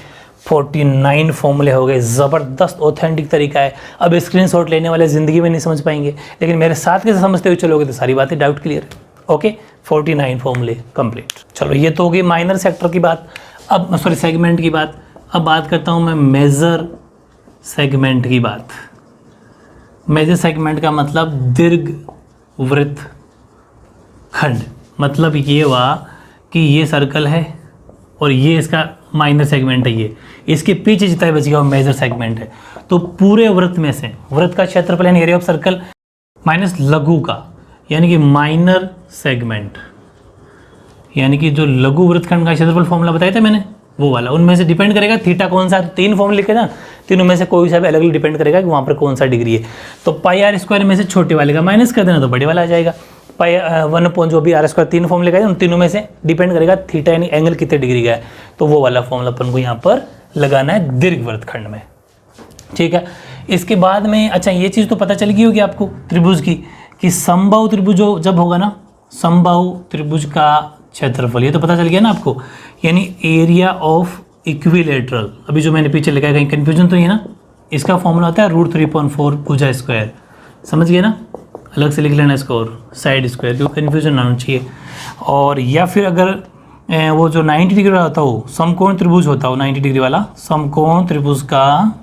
49 फॉर्मूले हो गए, ज़बरदस्त ऑथेंटिक तरीका है। अब स्क्रीनशॉट लेने वाले ज़िंदगी में नहीं समझ पाएंगे, लेकिन मेरे साथ कैसे समझते हुए चलोगे तो सारी बातें डाउट क्लियर है। ओके, 49 फॉर्मूले कंप्लीट। चलो ये तो हो गई माइनर सेक्टर की बात, अब सॉरी सेगमेंट की बात। अब बात करता हूँ मैं मेजर सेगमेंट की बात। मेजर सेगमेंट का मतलब दीर्घवृत्त खंड, मतलब ये हुआ कि ये सर्कल है और ये इसका माइनर सेगमेंट है, ये इसके पीछे जितना बच गया वो मेजर सेगमेंट है। तो पूरे वृत्त में से वृत्त का क्षेत्रफल यानी एरिया ऑफ सर्कल माइनस लघु का यानी कि माइनर सेगमेंट, यानी कि जो लघु वृत्तखंड का क्षेत्रफल फॉर्मूला बताया था मैंने वो वाला, उनमें से डिपेंड करेगा थीटा कौन सा। 3 फॉर्मूले लिखे ना, तीनों में से कोई सा भी अलग अलग डिपेंड करेगा कि वहाँ पर कौन सा डिग्री है। तो πr² में से छोटे वाले का माइनस कर देना तो बड़े वाला आ जाएगा। 1 जो भी r² 3 फॉर्मूले का उन तीनों में से डिपेंड करेगा थीटा यानी एंगल कितने डिग्री का है, तो वो वाला फॉर्मूला अपन को यहाँ पर लगाना है दीर्घवृत्तखंड में। ठीक है, इसके बाद में अच्छा ये चीज़ तो पता चल गई होगी आपको त्रिभुज की, कि समबाहु त्रिभुज जब होगा ना, समबाहु त्रिभुज का क्षेत्रफल, ये तो पता चल गया ना आपको, यानी एरिया ऑफ इक्विलेटरल। अभी जो मैंने पीछे लिखा है कहीं कन्फ्यूजन तो ये ना, इसका फॉर्मूला होता है √3.4 भुजा स्क्वायर। समझ गए ना, अलग से लिख लेना इसको और साइड स्क्वायर, क्योंकि कन्फ्यूजन ना होना चाहिए। और या फिर अगर वो जो 90 डिग्री वाला होता हो, समकोण त्रिभुज होता हो 90 डिग्री वाला, समकोण त्रिभुज का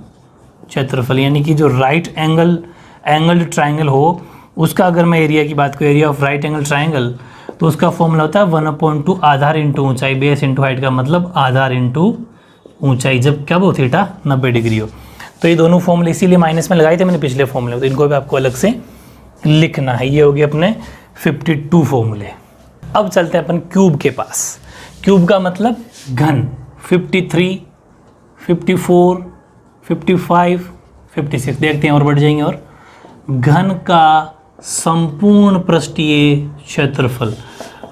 क्षेत्रफल यानी कि जो राइट एंगल्ड ट्राइंगल हो, उसका अगर मैं एरिया की बात करूँ, area of right angle triangle, तो उसका फॉर्मूला होता है 1/2 आधार इंटू ऊंचाई, बेस इंटू हाइट का मतलब आधार इंटू ऊंचाई, जब क्या वो थीटा 90 डिग्री हो। तो ये दोनों फॉर्मूले इसीलिए माइनस में लगाए थे मैंने पिछले फॉर्मूले, तो इनको भी आपको अलग से लिखना है। ये हो गए अपने 52 फॉर्मूले। अब चलते हैं अपन क्यूब के पास। क्यूब का मतलब घन, 53, 54, 55, 56 देखते हैं और बढ़ जाएंगे। और घन का संपूर्ण पृष्ठीय क्षेत्रफल,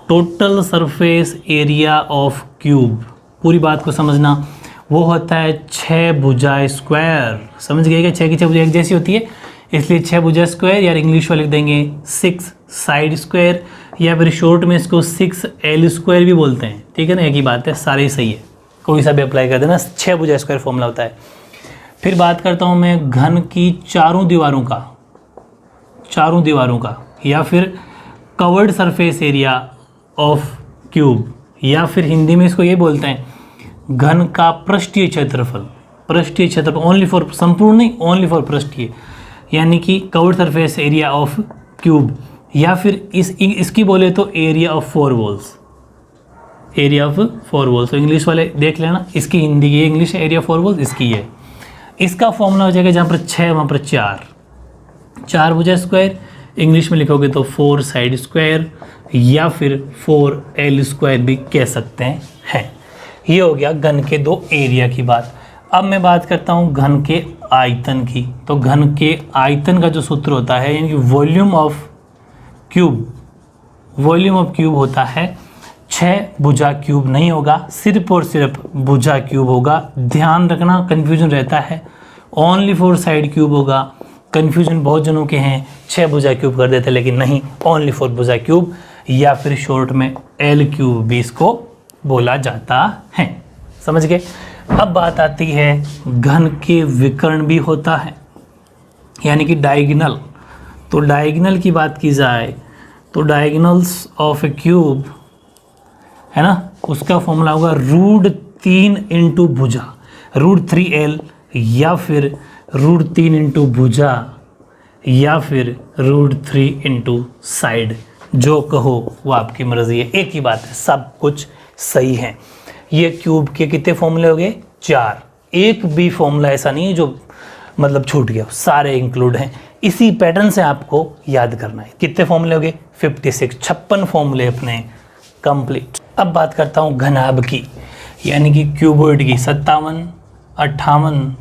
total surface area of cube, पूरी बात को समझना, वो होता है 6 भुजा स्क्वायर। समझ गए क्या, 6 की 6 भुजा एक जैसी होती है, इसलिए 6 भुजा स्क्वायर, यार इंग्लिश वाले लिख देंगे 6 साइड स्क्वायर, या फिर शॉर्ट में इसको 6l² भी बोलते हैं। ठीक है ना, एक ही बात है, सारे ही सही है, कोई सा भी अप्लाई कर देना। 6 भुजा स्क्वायर फॉर्मूला होता है। फिर बात करता हूँ मैं घन की चारों दीवारों का, या फिर curved surface area of cube, या फिर हिंदी में इसको ये बोलते हैं घन का पृष्ठीय क्षेत्रफल ओनली फॉर, संपूर्ण नहीं, ओनली फॉर पृष्ठीय, यानी कि curved surface area of cube, या फिर इसकी बोले तो एरिया ऑफ 4 वॉल्स, तो इंग्लिश वाले देख लेना, इसकी हिंदी की इंग्लिश है एरिया 4 वॉल्स, इसकी है इसका फॉर्मूला हो जाएगा जहाँ पर 6 वहाँ पर 4 भुजा स्क्वायर, इंग्लिश में लिखोगे तो 4 साइड स्क्वायर या फिर 4L स्क्वायर भी कह सकते हैं। ये हो गया घन के दो एरिया की बात। अब मैं बात करता हूँ घन के आयतन की। तो घन के आयतन का जो सूत्र होता है यानी कि वॉल्यूम ऑफ क्यूब होता है 6 भुजा क्यूब नहीं होगा, सिर्फ और सिर्फ भुजा क्यूब होगा। ध्यान रखना कन्फ्यूजन रहता है, ओनली 4 साइड क्यूब होगा। कन्फ्यूजन बहुत जनों के हैं, 6 भुजा क्यूब कर देते, लेकिन नहीं, ओनली 4 भुजा क्यूब या फिर शॉर्ट में L क्यूब भी इसको बोला जाता है। समझ गए। अब बात आती है घन के विकर्ण भी होता है यानी कि डायगोनल। तो डायगोनल की बात की जाए तो डायगोनल्स ऑफ ए क्यूब है ना, उसका फॉर्मूला होगा √3 इंटू भुजा, √3L या फिर √3 इंटू भुजा या फिर √3 इंटू साइड, जो कहो वो आपकी मर्जी है, एक ही बात है, सब कुछ सही है। ये क्यूब के कितने फॉर्मूले हो गए? 4। एक भी फॉर्मूला ऐसा नहीं है जो मतलब छूट गया, सारे इंक्लूड हैं। इसी पैटर्न से आपको याद करना है। कितने फॉर्मूले हो गए? 56 फॉर्मूले अपने कंप्लीट। अब बात करता हूँ घनाभ की यानी कि क्यूबॉइड की। 57, 58,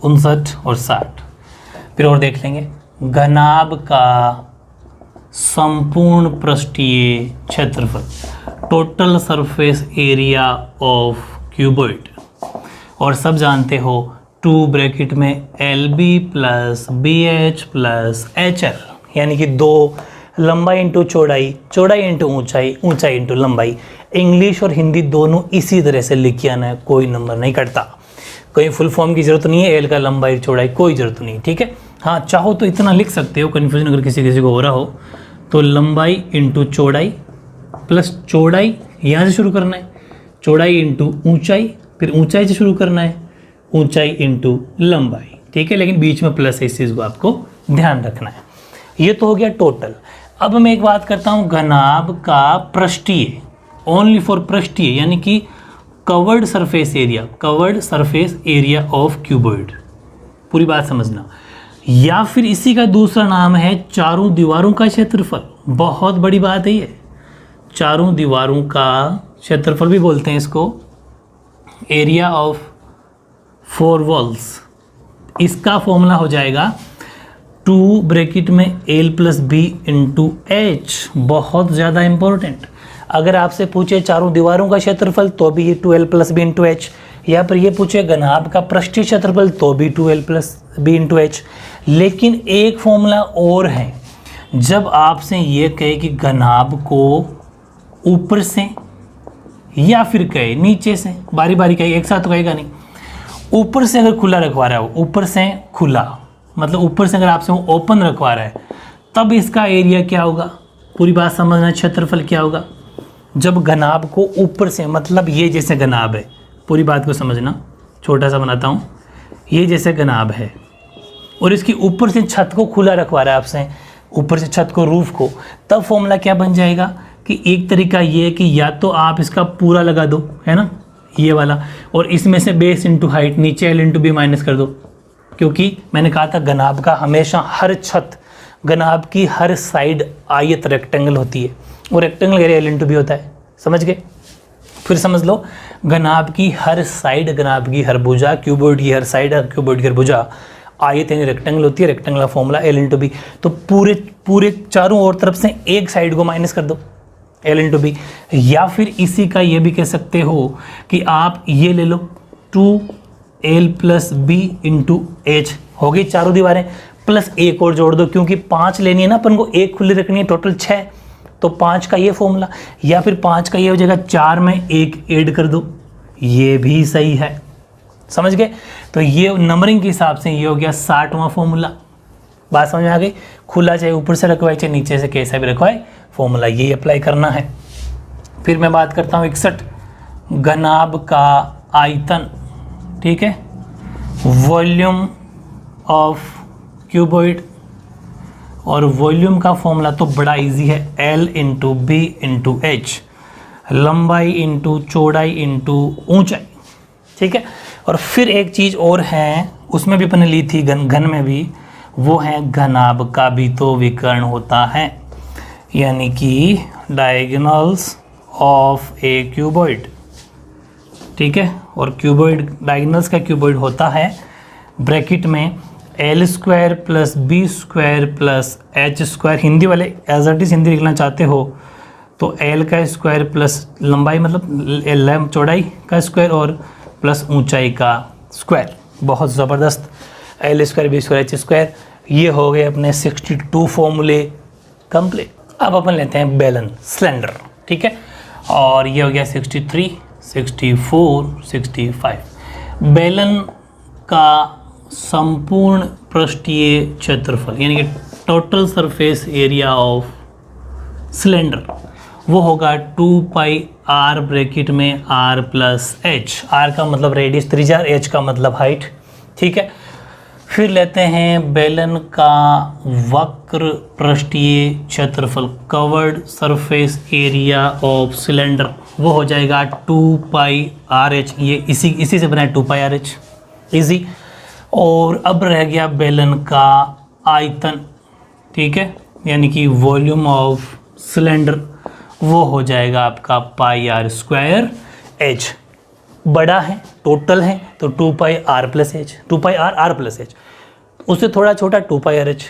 59 और 60। फिर और देख लेंगे घनाभ का संपूर्ण पृष्ठीय क्षेत्रफल, total surface area of cuboid. और सब जानते हो 2 ब्रैकेट में LB + BH + HL यानी कि 2 लंबाई इंटू चौड़ाई, चौड़ाई इंटू ऊंचाई, ऊंचाई इंटू लंबाई। इंग्लिश और हिंदी दोनों इसी तरह से लिख आना है, कोई नंबर नहीं कटता। कोई फुल फॉर्म की जरूरत नहीं है, L का लंबाई चौड़ाई कोई ज़रूरत नहीं, ठीक है। हाँ, चाहो तो इतना लिख सकते हो, कन्फ्यूजन अगर किसी को हो रहा हो तो लंबाई इंटू चौड़ाई प्लस चौड़ाई यहाँ से शुरू करना है, चौड़ाई इंटू ऊंचाई, फिर ऊंचाई से शुरू करना है, ऊंचाई इंटू लंबाई, ठीक है। लेकिन बीच में प्लस है, इस चीज़ को आपको ध्यान रखना है। ये तो हो गया टोटल। अब मैं एक बात करता हूँ घनाभ का पृष्ठीय, ओनली फॉर पृष्ठीय यानी कि curved surface area, curved surface area of cuboid. पूरी बात समझना। या फिर इसी का दूसरा नाम है चारों दीवारों का क्षेत्रफल। बहुत बड़ी बात है ये, चारों दीवारों का क्षेत्रफल भी बोलते हैं इसको, एरिया ऑफ 4 वॉल्स। इसका फॉर्मूला हो जाएगा 2 ब्रैकेट में L + B इंटू H। बहुत ज़्यादा इंपॉर्टेंट। अगर आपसे पूछे चारों दीवारों का क्षेत्रफल तो भी ये 2L + B इंटू H, या फिर ये पूछे घनाभ का पृष्ठीय क्षेत्रफल तो भी 2L + B इंटू H। लेकिन एक फॉर्मूला और है, जब आपसे ये कहे कि घनाभ को ऊपर से या फिर कहे नीचे से, बारी बारी कहे, एक साथ तो कहेगा नहीं। ऊपर से अगर खुला रखवा रहा है, ऊपर से खुला मतलब ऊपर से अगर आपसे वो ओपन रखवा रहा है, तब इसका एरिया क्या होगा? पूरी बात समझना, क्षेत्रफल क्या होगा? जब घनाभ को ऊपर से, मतलब ये जैसे घनाभ है, पूरी बात को समझना, छोटा सा बनाता हूँ, ये जैसे घनाभ है और इसकी ऊपर से छत को खुला रखवा रहा है आपसे, ऊपर से छत को, रूफ को, तब फॉर्मूला क्या बन जाएगा कि एक तरीका ये है कि या तो आप इसका पूरा लगा दो, है ना, ये वाला, और इसमें से बेस इंटू हाइट, नीचे L इंटू B माइनस कर दो। क्योंकि मैंने कहा था घनाभ का हमेशा हर छत, घनाभ की हर साइड आयत रेक्टेंगल होती है, और rectangle area L into B होता है। समझ गए? फिर समझ लो, घनाभ की हर साइड, घनाभ की हर भुजा, क्यूबॉइड की हर साइड, क्यूबॉइड की हर भुजा आयत यानी रेक्टेंगल होती है, रेक्टेंगल का फॉर्मूला L इंटू B। तो पूरे चारों ओर तरफ से एक साइड को माइनस कर दो, L इंटू B। या फिर इसी का ये भी कह सकते हो कि आप ये ले लो 2L + B इंटू H, हो गई चारों दीवारें, प्लस एक और जोड़ दो, क्योंकि 5 लेनी है ना अपन को, एक खुली रखनी है, टोटल 6, तो 5 का ये फॉर्मूला, या फिर 5 का ये हो जाएगा 4 में 1 ऐड कर दो, ये भी सही है। समझ गए? तो ये नंबरिंग के हिसाब से ये हो गया 60वां फॉर्मूला। बात समझ में आ गई? खुला चाहे ऊपर से रखवाए चाहे नीचे से कैसा भी रखवाए, फॉर्मूला ये अप्लाई करना है। फिर मैं बात करता हूँ 61, घनाभ का आयतन, ठीक है, वॉल्यूम ऑफ क्यूबॉइड। और वॉल्यूम का फॉर्मूला तो बड़ा इजी है, L into B into H, लंबाई इंटू चौड़ाई इंटू ऊंचाई, ठीक है। और फिर एक चीज़ और है, उसमें भी अपने ली थी घन में भी, वो है घनाभ का भी तो विकर्ण होता है, यानी कि डायगोनल्स ऑफ ए क्यूबॉइड, ठीक है। और क्यूबॉइड, डायगोनल्स का क्यूबॉइड होता है ब्रैकेट में L square plus B square plus H square. Hindi वाले एज इट इज हिंदी लिखना चाहते हो तो एल का स्क्वायर प्लस लंबाई मतलब चौड़ाई का स्क्वायर और प्लस ऊंचाई का स्क्वायर। बहुत ज़बरदस्त, L square B square H square. ये हो गए अपने 62 फॉर्मूले कंप्लीट। अब अपन लेते हैं बेलन सिलेंडर, ठीक है। और ये हो गया 63, 64, 65। बेलन का संपूर्ण पृष्ठीय क्षेत्रफल यानी कि total surface area of cylinder वो होगा 2 पाई आर ब्रैकेट में आर प्लस एच। आर का मतलब रेडियस त्रिज्या, एच का मतलब हाइट, ठीक है। फिर लेते हैं बेलन का वक्र पृष्ठीय क्षेत्रफल, curved surface area of cylinder, वो हो जाएगा 2 पाई आर एच। ये इसी से बना है 2 पाई आर एच, ईजी। और अब रह गया बेलन का आयतन, ठीक है, यानी कि वॉल्यूम ऑफ सिलेंडर, वो हो जाएगा आपका पाई आर स्क्वायर एच। बड़ा है, टोटल है तो 2 pi r plus h, 2 pi r r plus h. उससे थोड़ा छोटा 2 पाई आर एच।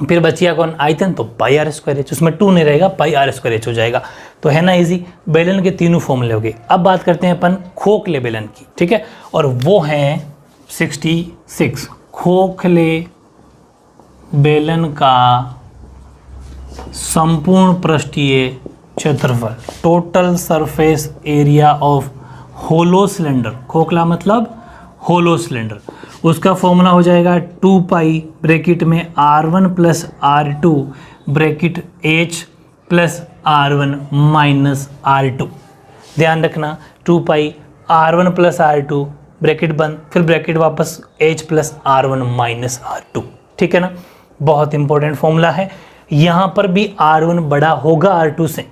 फिर बचिया कौन, आयतन, तो पाई आर स्क्वायर एच। उसमें 2 नहीं रहेगा, पाई आर स्क्वायर एच हो जाएगा। तो है ना इजी। बेलन के तीनों फॉर्मूले हो गए। अब बात करते हैं अपन खोखले बेलन की, ठीक है। और वो हैं 66। खोखले बेलन का संपूर्ण पृष्ठीय क्षेत्रफल, total surface area of hollow cylinder. खोखला मतलब होलो सिलेंडर, उसका फॉर्मूला हो जाएगा 2 पाई ब्रैकेट में R1 plus R2 bracket H plus R1 minus R2। ध्यान रखना 2 पाई R1 प्लस R2 ब्रैकेट बंद, फिर ब्रैकेट वापस H plus R1 minus R2, ठीक है ना। बहुत इंपॉर्टेंट फॉर्मूला है। यहाँ पर भी R1 बड़ा होगा R2 से,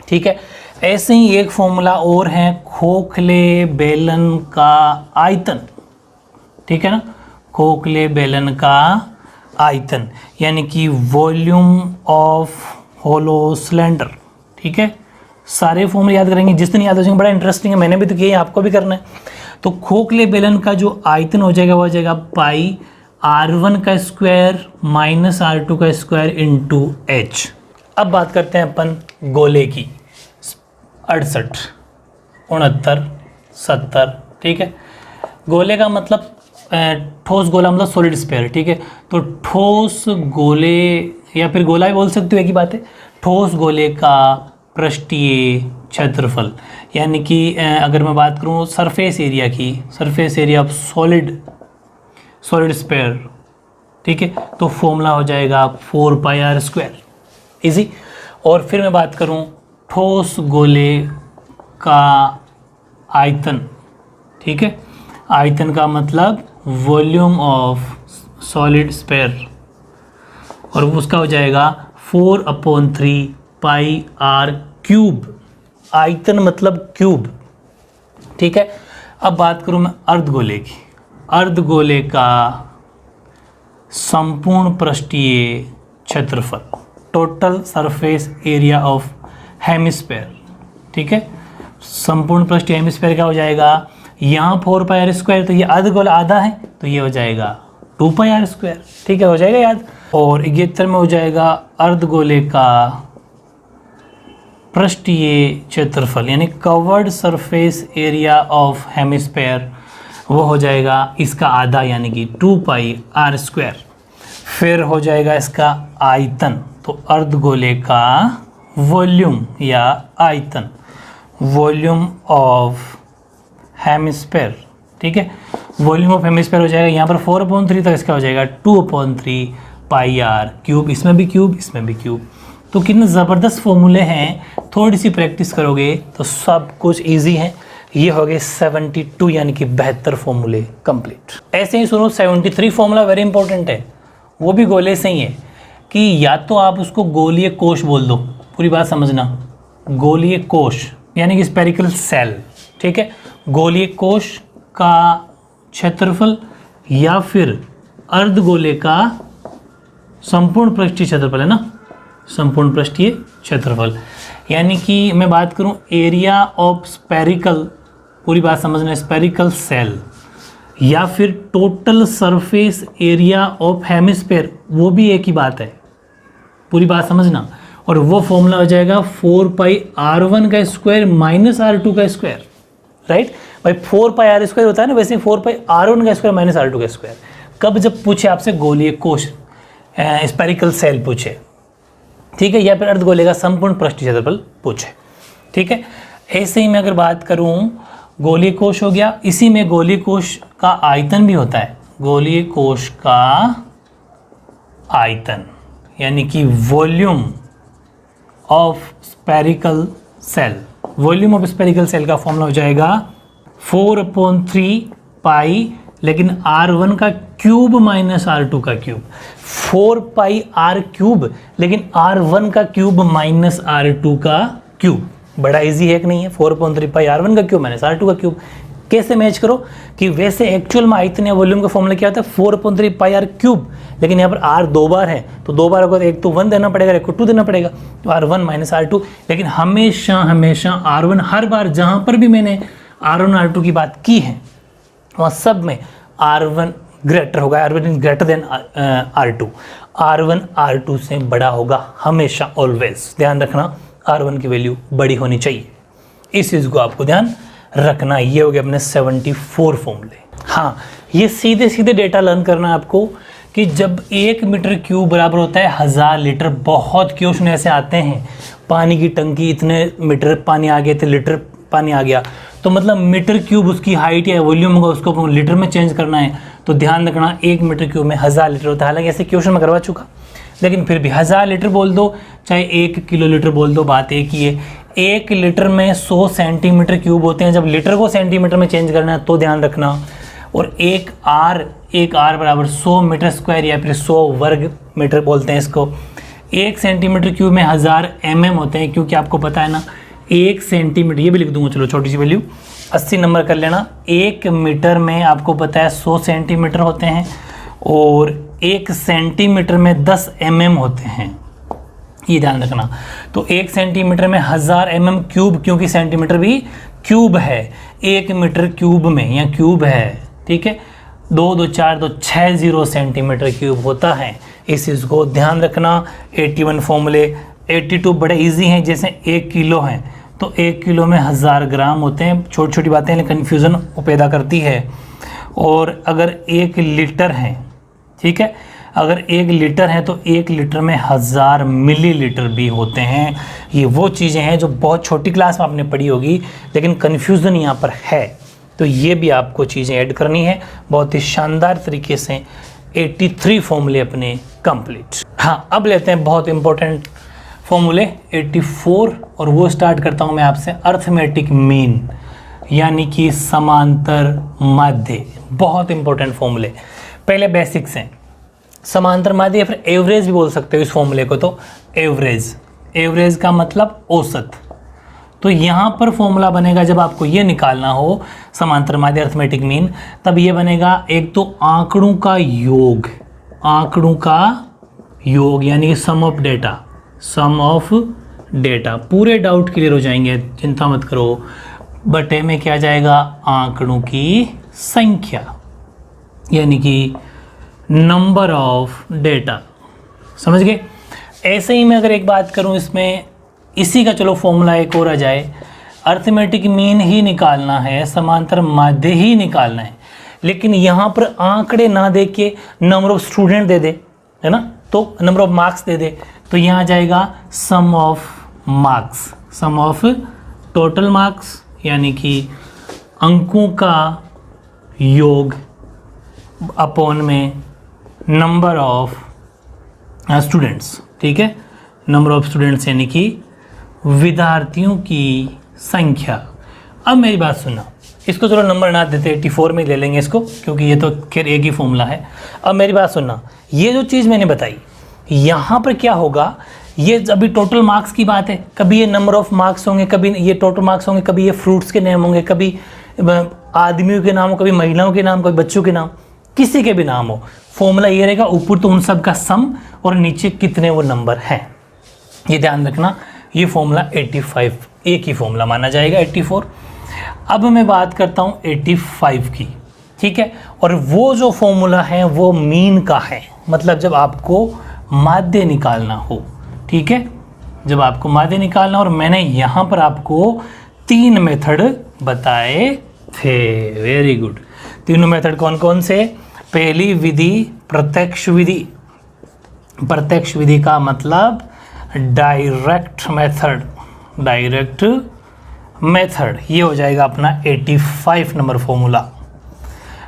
ठीक है। ऐसे ही एक फॉर्मूला और है खोखले बेलन का आयतन, ठीक है ना। खोखले बेलन का आयतन यानी कि वॉल्यूम ऑफ होलो सिलेंडर, ठीक है। सारे फॉर्मूले याद करेंगे, जिस दिन याद हो जाएंगे बड़ा इंटरेस्टिंग है, मैंने भी तो किया, आपको भी करना है। तो खोखले बेलन का जो आयतन हो जाएगा वो हो जाएगा पाई R1 का स्क्वायर माइनस R2 का स्क्वायर इंटू एच। अब बात करते हैं अपन गोले की, 68, 69, 70, ठीक है। गोले का मतलब ठोस गोला मतलब सॉलिड स्फीयर, ठीक है। तो ठोस गोले या फिर गोला भी बोल सकते हो, एक ही बात है। ठोस गोले का पृष्ठीय क्षेत्रफल यानी कि अगर मैं बात करूं सरफेस एरिया की, surface area of solid sphere, ठीक है, तो फॉर्मूला हो जाएगा 4 पाई आर स्क्वायर, इजी। और फिर मैं बात करूं ठोस गोले का आयतन, ठीक है। आयतन का मतलब वॉल्यूम ऑफ सॉलिड स्फीयर, और उसका हो जाएगा 4/3 पाई आर क्यूब। आयतन मतलब क्यूब, ठीक है। अब बात करूं मैं अर्धगोले की। अर्धगोले का संपूर्ण पृष्ठीय क्षेत्रफल, total surface area of hemisphere, ठीक है। संपूर्ण पृष्ठीय हेमिस्फीयर क्या हो जाएगा, यहाँ 4 पाई आर स्क्वायर, तो ये अर्धगोला आधा है तो ये हो जाएगा 2 पाई आर स्क्वायर, ठीक है, हो जाएगा याद। और 71 में हो जाएगा अर्धगोले का पृष्ठीय क्षेत्रफल यानी curved surface area of hemisphere, वो हो जाएगा इसका आधा यानी कि 2 पाई आर स्क्वायर। फिर हो जाएगा इसका आयतन, तो अर्धगोले का वॉल्यूम या आयतन, वॉल्यूम ऑफ हेमिस्फीयर, ठीक है। वॉल्यूम ऑफ हेमिस्फीयर हो जाएगा यहाँ पर 4/3, तो इसका हो जाएगा 2/3 पाई आर क्यूब। इसमें भी क्यूब, इसमें भी क्यूब। तो कितने ज़बरदस्त फॉर्मूले हैं, थोड़ी सी प्रैक्टिस करोगे तो सब कुछ इजी है। ये हो गए 72 यानी कि 72 फॉर्मूले कंप्लीट। ऐसे ही सुनो 73 फॉर्मूला वेरी इंपॉर्टेंट है, वो भी गोले से ही है कि या तो आप उसको गोलीय कोश बोल दो, पूरी बात समझना, गोलीय कोश यानी कि स्पेरिकल सेल, ठीक है। गोलीय कोश का क्षेत्रफल या फिर अर्धगोले का संपूर्ण पृष्ठीय क्षेत्रफल है ना, संपूर्ण पृष्ठीय क्षेत्रफल। यानी कि मैं बात करूं एरिया ऑफ स्पेरिकल, पूरी बात समझना, स्पेरिकल सेल, या फिर total surface area of hemisphere, वो भी एक ही बात है, पूरी बात समझना। और वो फॉर्मूला हो जाएगा 4πr1 का स्क्वायर माइनस r2 का स्क्वायर, राइट भाई। 4πr² होता है ना, वैसे 4πr1 का स्क्वायर माइनस r2 का स्क्वायर। कब? जब पूछे आपसे गोलीय कोश, स्पेरिकल सेल पूछे, ठीक है, या फिर अर्धगोले का संपूर्ण पृष्ठीय क्षेत्रफल पूछे, ठीक है। ऐसे ही मैं अगर बात करूं, गोलीय कोश हो गया, इसी में गोलीय कोश का आयतन भी होता है, गोलीय कोश का आयतन यानी कि volume of spherical shell. Volume of spherical shell का फॉर्मूला हो जाएगा 4/3 पाई, लेकिन r1 का क्यूब माइनस r2 का क्यूब, 4πr³ लेकिन r1 का क्यूब माइनस r2 का क्यूब। बड़ा इजी है कि नहीं है? 4/3 पाई r1 का क्यूब माइनस r2 का क्यूब। कैसे मैच करो कि वैसे एक्चुअल में आयतन या वॉल्यूम का फॉर्मूला क्या होता है? 4/3 पाई r³, लेकिन यहाँ पर r 2 बार है तो 2 बार अगर एक तो 1 देना पड़ेगा, एक को 2 देना पड़ेगा, तो r1 माइनस r2। लेकिन हमेशा r1, हर बार जहाँ पर भी मैंने r1 r2 की बात की है वहाँ सब में r1 ग्रेटर होगा, r1 is greater than r2, r1 r2 से बड़ा होगा हमेशा, ऑलवेज ध्यान रखना, r1 की वैल्यू बड़ी होनी चाहिए। इस चीज़ को आपको ध्यान रखना। ये हो गया अपने 74 फॉर्मूले। हाँ, ये सीधे सीधे डेटा लर्न करना है आपको कि जब 1 मीटर क्यूब बराबर होता है 1000 लीटर। बहुत क्वेश्चन ऐसे आते हैं, पानी की टंकी इतने मीटर पानी आ गया, इतने लीटर पानी आ गया, तो मतलब मीटर क्यूब उसकी हाइट या वॉल्यूम होगा, उसको लीटर में चेंज करना है। तो ध्यान रखना 1 मीटर क्यूब में 1000 लीटर होता है। हालांकि ऐसे क्वेश्चन में करवा चुका, लेकिन फिर भी 1000 लीटर बोल दो चाहे 1 किलो लीटर बोल दो, बात एक ही है। 1 लीटर में 100 सेंटीमीटर क्यूब होते हैं। जब लीटर को सेंटीमीटर में चेंज करना है तो ध्यान रखना। और एक आर बराबर 100 मीटर स्क्वायर या फिर 100 वर्ग मीटर बोलते हैं इसको। 1 सेंटीमीटर क्यूब में 1000 mm होते हैं, क्योंकि आपको पता है ना 1 सेंटीमीटर, ये भी लिख दूंगा, चलो छोटी सी वैल्यू 80 नंबर कर लेना। 1 मीटर में आपको पता है 100 सेंटीमीटर होते हैं, और 1 सेंटीमीटर में 10 mm होते हैं, ये ध्यान रखना। तो 1 सेंटीमीटर में 1000 mm क्यूब, क्योंकि सेंटीमीटर भी क्यूब है, 1 मीटर क्यूब में या क्यूब है, ठीक है। 2 2 4 2 60 सेंटीमीटर क्यूब होता है। इस चीज़ को ध्यान रखना। 81 फॉर्मूले, 82 बड़े इजी हैं। जैसे 1 किलो है तो 1 किलो में 1000 ग्राम होते हैं। छोटी छोटी बातें लेकिन कन्फ्यूज़न पैदा करती है। और अगर 1 लीटर है, ठीक है, अगर 1 लीटर है तो 1 लीटर में 1000 मिलीलीटर भी होते हैं। ये वो चीज़ें हैं जो बहुत छोटी क्लास में आपने पढ़ी होगी, लेकिन कन्फ्यूज़न यहाँ पर है, तो ये भी आपको चीज़ें ऐड करनी है। बहुत ही शानदार तरीके से 83 फॉर्मूले अपने कंप्लीट। हाँ, अब लेते हैं बहुत इंपॉर्टेंट फॉर्मूले 84, और वो स्टार्ट करता हूँ मैं आपसे अर्थमेटिक मीन, यानी कि समांतर माध्य। बहुत इंपॉर्टेंट फॉर्मूले। पहले बेसिक्स हैं, समांतर माध्य या फिर एवरेज भी बोल सकते हो इस फॉर्मूले को। तो एवरेज का मतलब औसत। तो यहाँ पर फॉर्मूला बनेगा, जब आपको ये निकालना हो समांतर माध्य अर्थमेटिक मीन, तब ये बनेगा एक तो आंकड़ों का योग यानी कि सम ऑफ डेटा। पूरे डाउट क्लियर हो जाएंगे, चिंता मत करो। बटे में क्या जाएगा? आंकड़ों की संख्या, यानी कि नंबर ऑफ डेटा। समझ गए? ऐसे ही मैं अगर एक बात करूं इसमें, इसी का चलो फॉर्मूला एक और आ जाए। अर्थमेटिक मीन ही निकालना है, समांतर माध्य ही निकालना है, लेकिन यहाँ पर आंकड़े ना दे के नंबर ऑफ स्टूडेंट दे दे, है ना, तो नंबर ऑफ मार्क्स दे दे, तो यहाँ जाएगा sum of marks, sum of total marks, यानी कि अंकों का योग अपॉन में नंबर ऑफ स्टूडेंट्स। ठीक है, नंबर ऑफ स्टूडेंट्स यानी कि विद्यार्थियों की संख्या। अब मेरी बात सुनना, इसको चलो नंबर ना देते, 84 में ले लेंगे इसको, क्योंकि ये तो खैर एक ही फॉर्मूला है। अब मेरी बात सुनना, ये जो चीज़ मैंने बताई यहाँ पर क्या होगा, ये अभी टोटल मार्क्स की बात है। कभी ये नंबर ऑफ मार्क्स होंगे, कभी ये टोटल मार्क्स होंगे, कभी ये फ्रूट्स के नाम होंगे, कभी आदमियों के नाम, कभी महिलाओं के नाम, कभी बच्चों के नाम। किसी के भी नाम हो, फॉर्मूला ये रहेगा, ऊपर तो उन सब का सम और नीचे कितने वो नंबर हैं, ये ध्यान रखना। ये फॉर्मूला 85 एक ही फॉर्मूला माना जाएगा 84। अब मैं बात करता हूँ 85 की, ठीक है। और वो जो फॉर्मूला है वो मीन का है, मतलब जब आपको माध्य निकालना हो, ठीक है, जब आपको माध्य निकालना। और मैंने यहाँ पर आपको 3 मेथड बताए थे, वेरी गुड। तीनों मेथड कौन कौन से? पहली विधि प्रत्यक्ष विधि, प्रत्यक्ष विधि का मतलब डायरेक्ट मेथड, डायरेक्ट मेथड, ये हो जाएगा अपना 85 नंबर फॉर्मूला।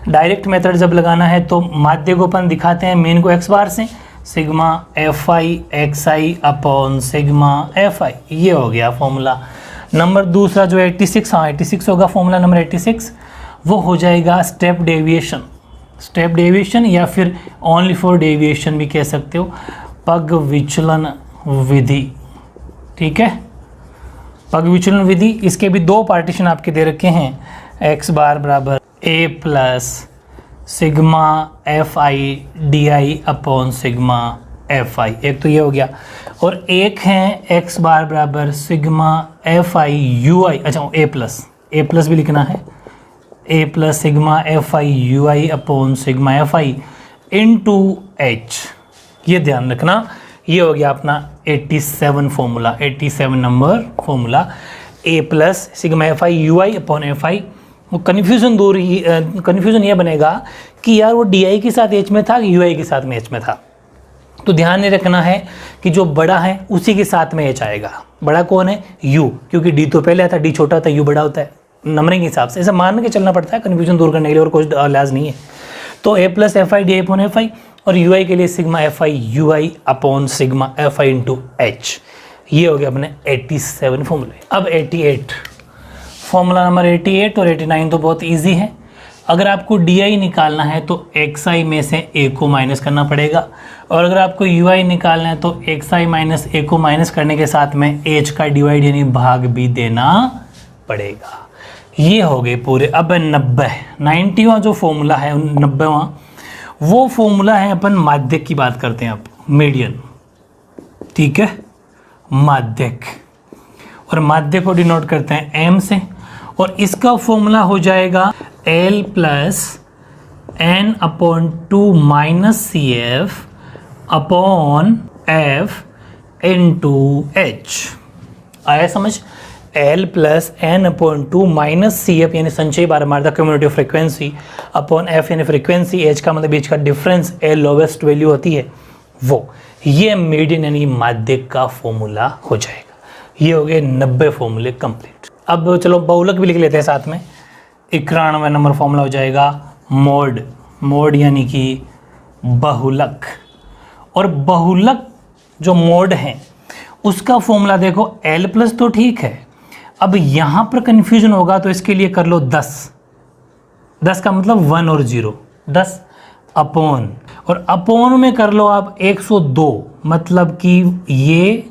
डायरेक्ट मेथड जब लगाना है तो माध्य को अपन दिखाते हैं मीन को एक्स बार से, सिग्मा एफ आई एक्स आई अपॉन सिग्मा एफ आई, ये हो गया फॉर्मूला। नंबर दूसरा जो 86, हाँ 86 होगा फॉर्मूला नंबर 86, वो हो जाएगा स्टेप डेविएशन, स्टेप डेविएशन या फिर ओनली फॉर डेविएशन भी कह सकते हो, पग विचलन विधि, ठीक है, पग विचलन विधि। इसके भी 2 पार्टीशन आपके दे रखे हैं, एक्स बार बराबर a plus sigma f i d i upon sigma f i, एक तो ये हो गया, और एक है एक्स बार बराबर sigma f i u i, अच्छा ए प्लस भी लिखना है, a plus sigma f i u i upon sigma f i into h, ये ध्यान रखना। ये हो गया अपना 87 formula, 87 number formula, a plus sigma f i u i upon f i. वो कन्फ्यूज़न दूर ही, कन्फ्यूज़न ये बनेगा कि यार वो डी आई के साथ एच में था कि यू आई के साथ में एच में था, तो ध्यान ये रखना है कि जो बड़ा है उसी के साथ में एच आएगा। बड़ा कौन है? यू, क्योंकि डी तो पहले आता है, डी छोटा होता है, यू बड़ा होता है, नंबरिंग के हिसाब से ऐसा मान के चलना पड़ता है कन्फ्यूजन दूर करने के लिए, और कुछ लिहाज नहीं है। तो a plus f i d i upon f i, और यू आई के लिए sigma f i u i upon sigma f i into h, ये हो गया अपने 87 फॉर्मूले। अब 88 फॉर्मूला नंबर 88 और 89 तो बहुत इजी है। अगर आपको डी आई निकालना है तो एक्स आई में से ए को माइनस करना पड़ेगा, और अगर आपको यू आई निकालना है तो एक्स आई माइनस ए को माइनस करने के साथ में एच का डिवाइड यानी भाग भी देना पड़ेगा। ये हो गए पूरे। अब 90वां जो फॉर्मूला है, 90वां वो फॉर्मूला है, अपन माध्यक की बात करते हैं अब, मीडियन, ठीक है, माध्यक, और माध्यक को डिनोट करते हैं एम से, और इसका फॉर्मूला हो जाएगा L plus N upon 2 minus C F upon F into H. आया समझ? L plus N upon 2 minus C F यानी संचयी बारंबारता कम्युनिटी फ्रिक्वेंसी अपॉन एफ यानी फ्रिक्वेंसी, एच का मतलब बीच का डिफरेंस, एल लोवेस्ट वैल्यू होती है वो, ये मीडियन यानी माध्यक का फॉर्मूला हो जाएगा। ये हो गए 90 फॉर्मूले कंप्लीट। अब चलो बहुलक भी लिख लेते हैं साथ में। 91 नंबर फॉर्मूला हो जाएगा मोड, मोड यानी कि बहुलक। और बहुलक जो मोड है उसका फॉर्मूला देखो, एल प्लस तो ठीक है, अब यहाँ पर कन्फ्यूजन होगा तो इसके लिए कर लो 10, 10 का मतलब 1 और 0, 10 अपॉन, और अपॉन में कर लो आप 102, मतलब कि ये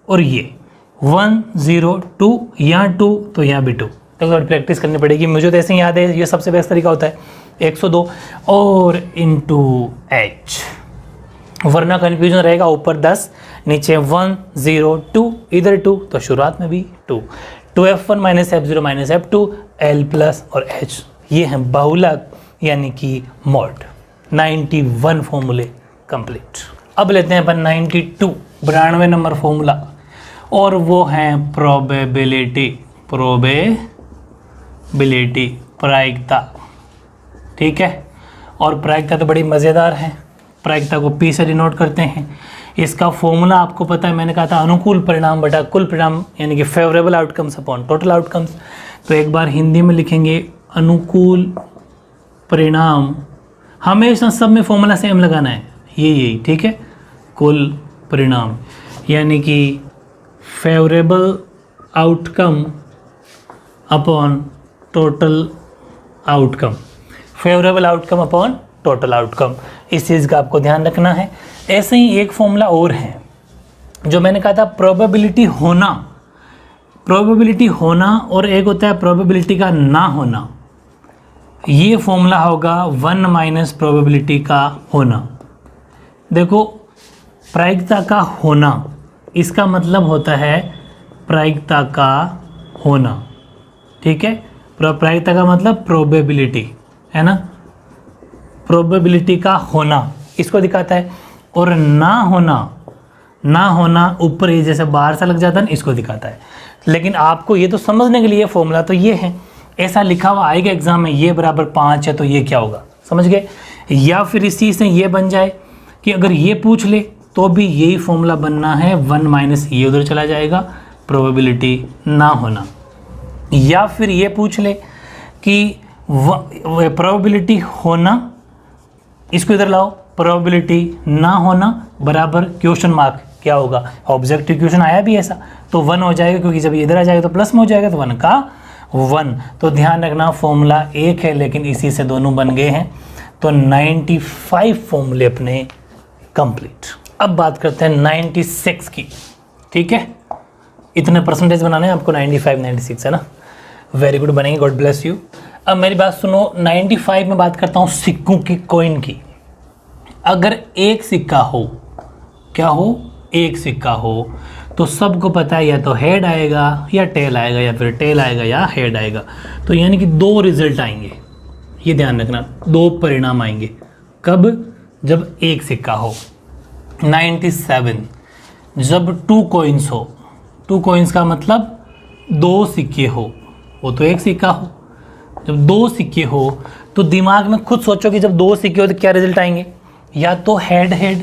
और ये 1 0 2, यहाँ 2 तो यहाँ भी 2, तो थोड़ी प्रैक्टिस करनी पड़ेगी। मुझे तो ऐसे ही याद है, ये सबसे बेस्ट तरीका होता है 102 और इंटू एच, वरना कन्फ्यूजन रहेगा, ऊपर 10 नीचे 1 0 2, इधर 2 तो शुरुआत में भी 2, 2f1 minus f0 minus f2 l plus और h, ये है बहुलक यानी कि मोड। 91 फॉर्मूले कंप्लीट। अब लेते हैं अपन 92, 92 नंबर फॉर्मूला, और वो है प्रोबेबिलिटी, प्रोबेबिलिटी प्रायिकता, ठीक है। और प्रायिकता तो बड़ी मज़ेदार है, प्रायिकता को P से डिनोट करते हैं। इसका फॉर्मूला आपको पता है, मैंने कहा था अनुकूल परिणाम बटा कुल परिणाम यानी कि favourable outcomes upon total outcomes. तो एक बार हिंदी में लिखेंगे अनुकूल परिणाम, हमेशा सब में फॉर्मूला सेम लगाना है, यही ठीक है, कुल परिणाम यानी कि favourable outcome upon total outcome, favourable outcome upon total outcome, इस चीज़ का आपको ध्यान रखना है। ऐसे ही एक फॉर्मूला और है जो मैंने कहा था प्रोबेबिलिटी होना, प्रोबेबिलिटी होना, और एक होता है प्रोबेबिलिटी का ना होना। ये फॉर्मूला होगा 1 माइनस प्रोबेबिलिटी का होना। देखो प्रायिकता का होना, इसका मतलब होता है प्रायिकता का होना, ठीक है। प्रायिकता का मतलब प्रोबेबिलिटी है ना, प्रोबेबिलिटी का होना इसको दिखाता है। और ना होना ऊपर ये जैसे बाहर सा लग जाता है ना, इसको दिखाता है। लेकिन आपको ये तो समझने के लिए फॉर्मूला तो ये है, ऐसा लिखा हुआ आएगा एग्जाम में, ये बराबर 5 है तो ये क्या होगा, समझ गए। या फिर इसी से ये बन जाए कि अगर ये पूछ ले तो भी यही फॉर्मूला बनना है, 1 माइनस ये उधर चला जाएगा, प्रोबेबिलिटी ना होना। या फिर ये पूछ ले कि प्रोबेबिलिटी होना, इसको इधर लाओ, प्रोबेबिलिटी ना होना बराबर क्वेश्चन मार्क, क्या होगा, ऑब्जेक्टिव क्वेश्चन आया भी ऐसा, तो 1 हो जाएगा, क्योंकि जब इधर आ जाएगा तो प्लस में हो जाएगा, तो 1 का 1। तो ध्यान रखना फॉर्मूला एक है लेकिन इसी से दोनों बन गए हैं। तो 95 फॉर्मूले अपने कंप्लीट। अब बात करते हैं 96 की, ठीक है। इतने परसेंटेज बनाने हैं आपको, 95 96 है ना, वेरी गुड बनेंगे, गॉड ब्लेस यू। अब मेरी बात सुनो, 95 में बात करता हूँ सिक्कों की, कॉइन की। अगर एक सिक्का हो, क्या हो, एक सिक्का हो, तो सबको पता है या तो हेड आएगा या टेल आएगा, या फिर टेल आएगा या हेड आएगा। तो यानी कि 2 रिजल्ट आएंगे, ये ध्यान रखना, 2 परिणाम आएंगे। कब, जब एक सिक्का हो। 97 जब 2 कॉइन्स हो, 2 कॉइन्स का मतलब 2 सिक्के हो, वो तो एक सिक्का हो। जब 2 सिक्के हो तो दिमाग में खुद सोचो कि जब 2 सिक्के हो तो क्या रिजल्ट आएंगे, या तो हेड हेड,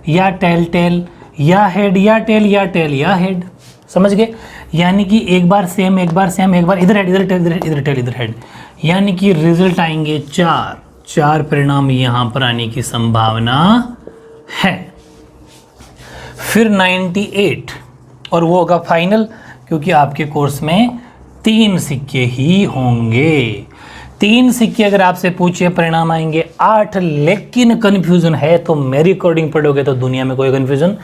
या टेल टेल, या हेड या टेल, या टेल या हेड, समझ गए। यानी कि एक बार सेम, एक बार सेम, एक बार इधर हेड, इधर टेल, इधर टेल, इधर हेड, यानी कि रिजल्ट आएंगे 4 परिणाम यहाँ पर आने की संभावना है। फिर 98, और वो होगा फाइनल, क्योंकि आपके कोर्स में 3 सिक्के ही होंगे। 3 सिक्के अगर आपसे पूछे परिणाम आएंगे 8, लेकिन कन्फ्यूजन है तो मेरी अकॉर्डिंग पढ़ोगे तो दुनिया में कोई कन्फ्यूजन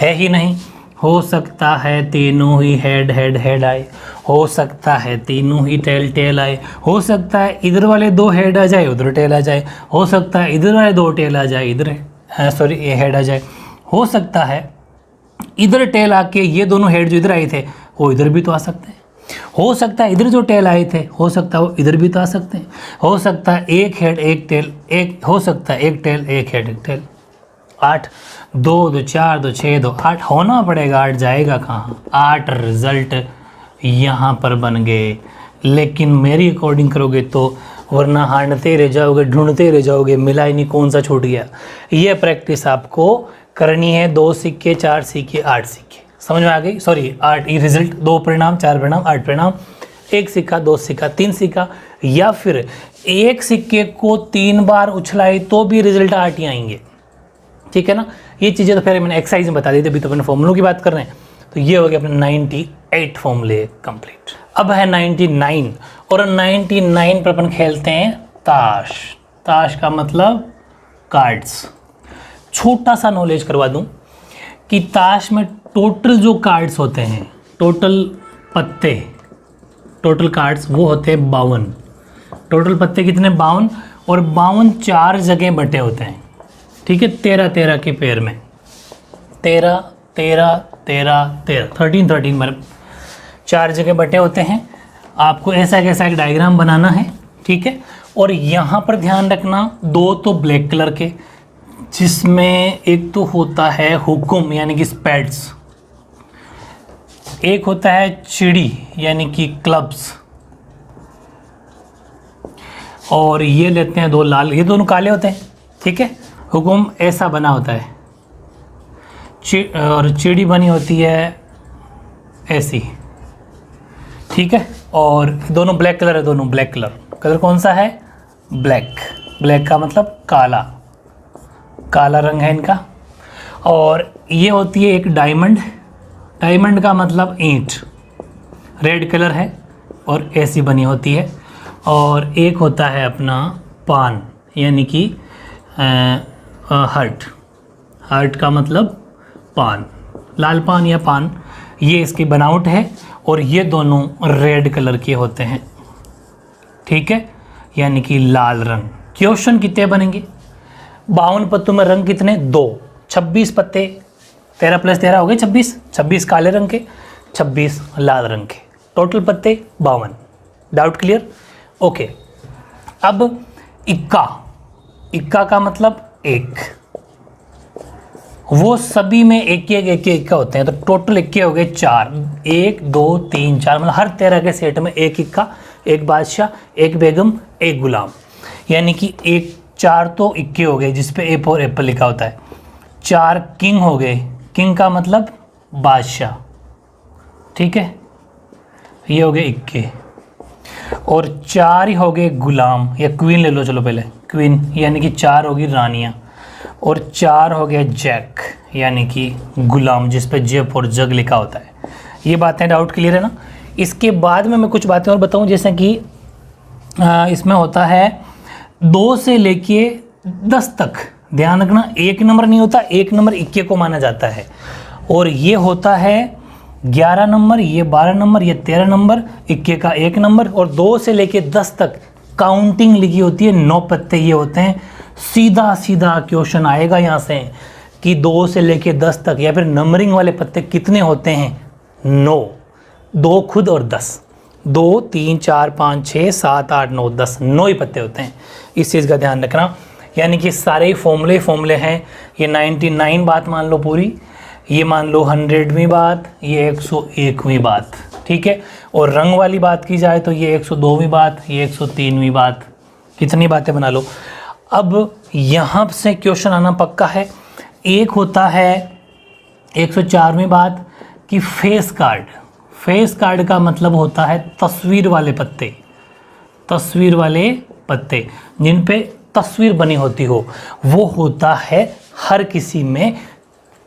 है ही नहीं। हो सकता है तीनों ही हेड हेड हेड आए, हो सकता है तीनों ही टेल टेल आए, हो सकता है इधर वाले 2 हेड आ जाए उधर टेल आ जाए, हो सकता है इधर वाले 2 टेल आ जाए इधर सॉरी ये हेड आ जाए, हो सकता है इधर टेल आके ये दोनों हेड जो इधर आए थे वो इधर भी तो आ सकते हैं, हो सकता है इधर जो टेल आए थे हो सकता है वो इधर भी तो आ सकते हैं, हो सकता है एक हेड एक टेल एक, हो सकता है एक टेल एक हेड एक टेल। 8 2 2 4 2 6 2 8 होना पड़ेगा, 8 जाएगा कहाँ, 8 रिजल्ट यहाँ पर बन गए। लेकिन मेरी अकॉर्डिंग करोगे तो वरना हारते रह जाओगे, ढूंढते रह जाओगे, मिला ही नहीं कौन सा छूट गया। ये प्रैक्टिस आपको करनी है, 2 सिक्के 4 सिक्के 8 सिक्के, समझ में आ गई। सॉरी 8 ये रिजल्ट, 2 परिणाम 4 परिणाम 8 परिणाम, 1 सिक्का 2 सिक्का 3 सिक्का, या फिर एक सिक्के को 3 बार उछलाए तो भी रिजल्ट 8 ही आएंगे, ठीक है ना। ये चीज़ें तो फिर मैंने एक्सरसाइज में बता दी थी, अभी तो अपने फॉर्मूलों की बात कर रहे हैं। तो ये हो गया अपने 98 फॉर्मूले कंप्लीट। अब है 99, और 99 पर अपन खेलते हैं ताश। ताश का मतलब कार्ड्स। छोटा सा नॉलेज करवा दूं कि ताश में टोटल जो कार्ड्स होते हैं, टोटल पत्ते, टोटल कार्ड्स वो होते हैं 52। टोटल पत्ते कितने, 52, और 52 4 जगह बटे होते हैं, ठीक है। 13 के पेयर में 13 13 13 13 13 13 मतलब 4 जगह बटे होते हैं। आपको ऐसा एक डायग्राम बनाना है, ठीक है। और यहाँ पर ध्यान रखना 2 तो ब्लैक कलर के, जिसमें एक तो होता है हुकुम यानी कि स्पैड्स, एक होता है चिड़ी यानी कि क्लब्स, और ये लेते हैं 2 लाल, ये दोनों काले होते हैं, ठीक है। हुकुम ऐसा बना होता है, और चिड़ी बनी होती है ऐसी, ठीक है। और दोनों ब्लैक कलर है, दोनों ब्लैक कलर कौन सा है, ब्लैक। ब्लैक का मतलब काला, काला रंग है इनका। और ये होती है एक डायमंड, डायमंड का मतलब ईंट, रेड कलर है और ऐसी बनी होती है। और एक होता है अपना पान यानी कि हार्ट, हार्ट का मतलब पान, लाल पान या पान, ये इसकी बनावट है। और ये दोनों रेड कलर के होते हैं, ठीक है। यानी कि लाल रंग। क्वेश्चन कितने बनेंगे? 52 पत्तों में रंग कितने? 2। 26 पत्ते, 13 + 13 हो गए 26। 26 काले रंग के, 26 लाल रंग के, टोटल पत्ते 52। Doubt clear? ओके। अब इक्का, इक्का का मतलब 1, वो सभी में एक इक्का होते हैं, तो टोटल इक्के हो गए 4। 1 2 3 4, मतलब हर 13 के सेट में एक इक्का, एक बादशाह, एक बेगम, एक गुलाम, यानी कि 4 तो इक्के हो गए जिसपे ए फॉर एप्पल लिखा होता है। 4 किंग हो गए, किंग का मतलब बादशाह, ठीक है, ये हो गए इक्के। और 4 ही हो गए गुलाम, या क्वीन ले लो, चलो पहले क्वीन, यानी कि 4 होगी रानियाँ। और 4 हो गया जैक, यानी कि गुलाम, जिस पे जे फॉर जग लिखा होता है। ये बातें डाउट क्लियर है ना? इसके बाद में मैं कुछ बातें और बताऊं, जैसे कि इसमें होता है 2 से लेके 10 तक, ध्यान रखना 1 नंबर नहीं होता, 1 नंबर इक्के को माना जाता है। और ये होता है 11 नंबर, ये 12 नंबर, ये 13 नंबर, इक्के का 1 नंबर। और 2 से लेके 10 तक काउंटिंग लिखी होती है, 9 पत्ते ये होते हैं। सीधा सीधा क्वेश्चन आएगा यहाँ से कि 2 से लेके 10 तक, या फिर नंबरिंग वाले पत्ते कितने होते हैं? 9, 2 खुद और 10, 2 3 4 5 6 7 8 9 10, 9 ही पत्ते होते हैं। इस चीज़ का ध्यान रखना। यानी कि सारे ही फॉर्मूले हैं। ये 99 बात मान लो पूरी, ये मान लो 100वीं बात, ये 101वीं बात, ठीक है। और रंग वाली बात की जाए तो ये 102वीं बात, ये 103वीं बात, कितनी बातें बना लो। अब यहाँ से क्वेश्चन आना पक्का है। एक होता है 104वीं बात कि फेस कार्ड। फेस कार्ड का मतलब होता है तस्वीर वाले पत्ते, तस्वीर वाले पत्ते जिन पे तस्वीर बनी होती हो, वो होता है हर किसी में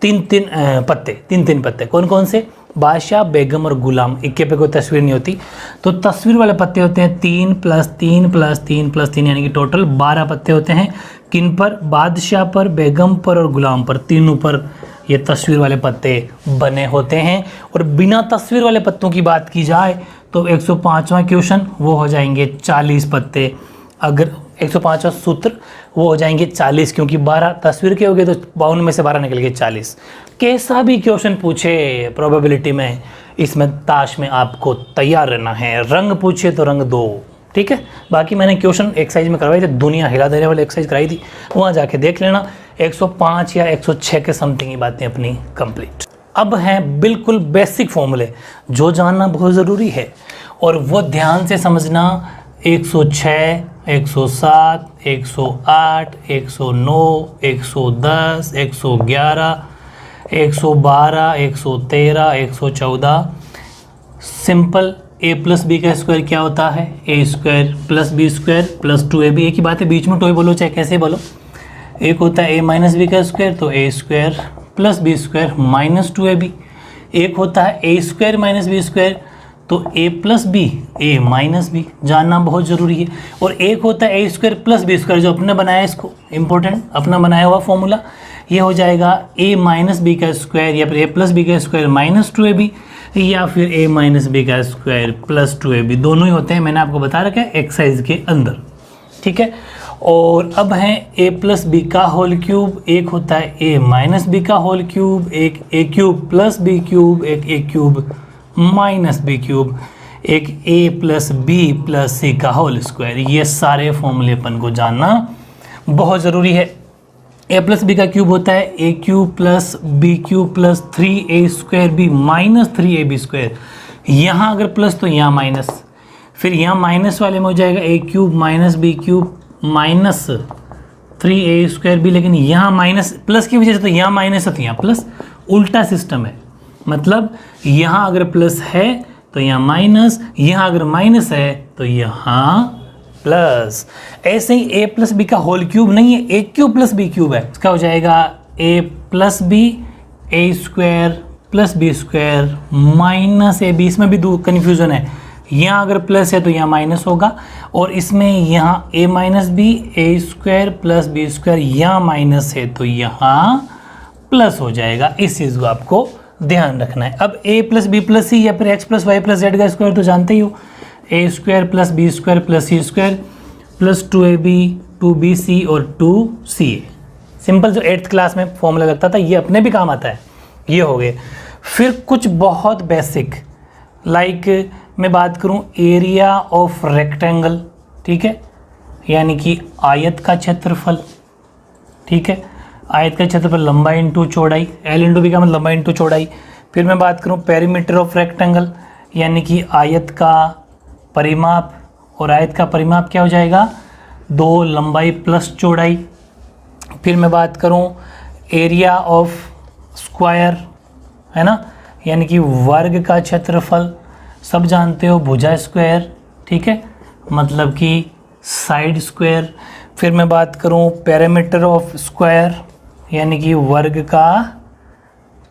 3-3 पत्ते, 3-3 पत्ते। कौन कौन से? बादशाह, बेगम और गुलाम, इक्के पे कोई तस्वीर नहीं होती। तो तस्वीर वाले पत्ते होते हैं 3 + 3 + 3 + 3, यानी कि टोटल 12 पत्ते होते हैं। किन पर? बादशाह पर, बेगम पर और गुलाम पर, तीनों पर ये तस्वीर वाले पत्ते बने होते हैं। और बिना तस्वीर वाले पत्तों की बात की जाए तो 105वां क्वेश्चन वो हो जाएंगे 40 पत्ते। अगर 105वां सूत्र वो हो जाएंगे 40, क्योंकि 12 तस्वीर के हो गए तो 52 में से 12 निकल गए 40। कैसा भी क्वेश्चन पूछे प्रोबेबिलिटी में, इसमें ताश में आपको तैयार रहना है। रंग पूछे तो रंग दो, ठीक है। बाकी मैंने क्वेश्चन एक्सरसाइज में करवाई थी, दुनिया हिला देने वाली एक्सरसाइज कराई थी, वहाँ जाके देख लेना। 105 या 106 के समथिंग ही बातें अपनी कंप्लीट। अब हैं बिल्कुल बेसिक फॉर्मूले जो जानना बहुत ज़रूरी है, और वो ध्यान से समझना। 106, 107, 108, 109, 110, 111, 112, 113, 114। सिंपल a + b का स्क्वायर क्या होता है? a² + b² + 2ab। एक ही बात है, बीच में टोई बोलो चाहे कैसे बोलो। एक होता है a - b का स्क्वायर, तो a² + b² - 2ab। एक होता है a² - b², तो a + b, a - b, जानना बहुत ज़रूरी है। और एक होता है a² + b², जो अपने बनाया है, इसको इम्पोर्टेंट अपना बनाया हुआ फॉर्मूला, ये हो जाएगा a - b का स्क्वायर, या फिर a + b का स्क्वायर - 2ab, या फिर a - b का स्क्वायर + 2ab। दोनों ही होते हैं, मैंने आपको बता रखा है एक्सरसाइज के अंदर, ठीक है। और अब है a + b का होल क्यूब, एक होता है a - b का होल क्यूब, एक a³ + b³, एक a³ - b³, एक a + b + c का होल स्क्वायर। ये सारे फॉर्मूले अपन को जानना बहुत ज़रूरी है। a + b का क्यूब होता है a³ + b³ + 3a²b - 3ab²। यहाँ अगर प्लस तो यहाँ माइनस, फिर यहाँ माइनस वाले में हो जाएगा a³ - b³ - 3a²b, लेकिन यहाँ माइनस प्लस की वजह से तो यहाँ माइनस है तो यहाँ प्लस, उल्टा सिस्टम है। मतलब यहाँ अगर प्लस है तो यहाँ माइनस, यहाँ अगर माइनस है तो यहाँ प्लस। ऐसे ही a + b का होल क्यूब नहीं है, a³ + b³ है, इसका हो जाएगा a + b a² + b² - ab। इसमें भी दो कन्फ्यूजन है, यहाँ अगर प्लस है तो यहाँ माइनस होगा, और इसमें यहाँ a - b a² + b², यहाँ माइनस है तो यहाँ प्लस हो जाएगा। इस चीज़ को आपको ध्यान रखना है। अब a + b + c, या फिर x + y + z का स्क्वायर तो जानते ही हो, a² + b² + c²। Plus 2ab 2bc और 2ca। सिंपल जो 8th क्लास में फॉर्मूला लगता था, ये अपने भी काम आता है, ये हो गए। फिर कुछ बहुत बेसिक, लाइक मैं बात करूं एरिया ऑफ रेक्टेंगल, ठीक है, यानी कि आयत का क्षेत्रफल, ठीक है, आयत का क्षेत्रफल लंबाई इंटू चौड़ाई, एल इंटू बी का मतलब लंबाई इंटू चौड़ाई। फिर मैं बात करूं पेरीमीटर ऑफ रेक्टेंगल, यानी कि आयत का परिमाप, और आयत का परिमाप क्या हो जाएगा, 2 लंबाई प्लस चौड़ाई। फिर मैं बात करूं एरिया ऑफ स्क्वायर, है ना, यानी कि वर्ग का क्षेत्रफल, सब जानते हो भुजा स्क्वायर, ठीक है, मतलब कि साइड स्क्वायर। फिर मैं बात करूं पेरीमीटर ऑफ स्क्वायर, यानी कि वर्ग का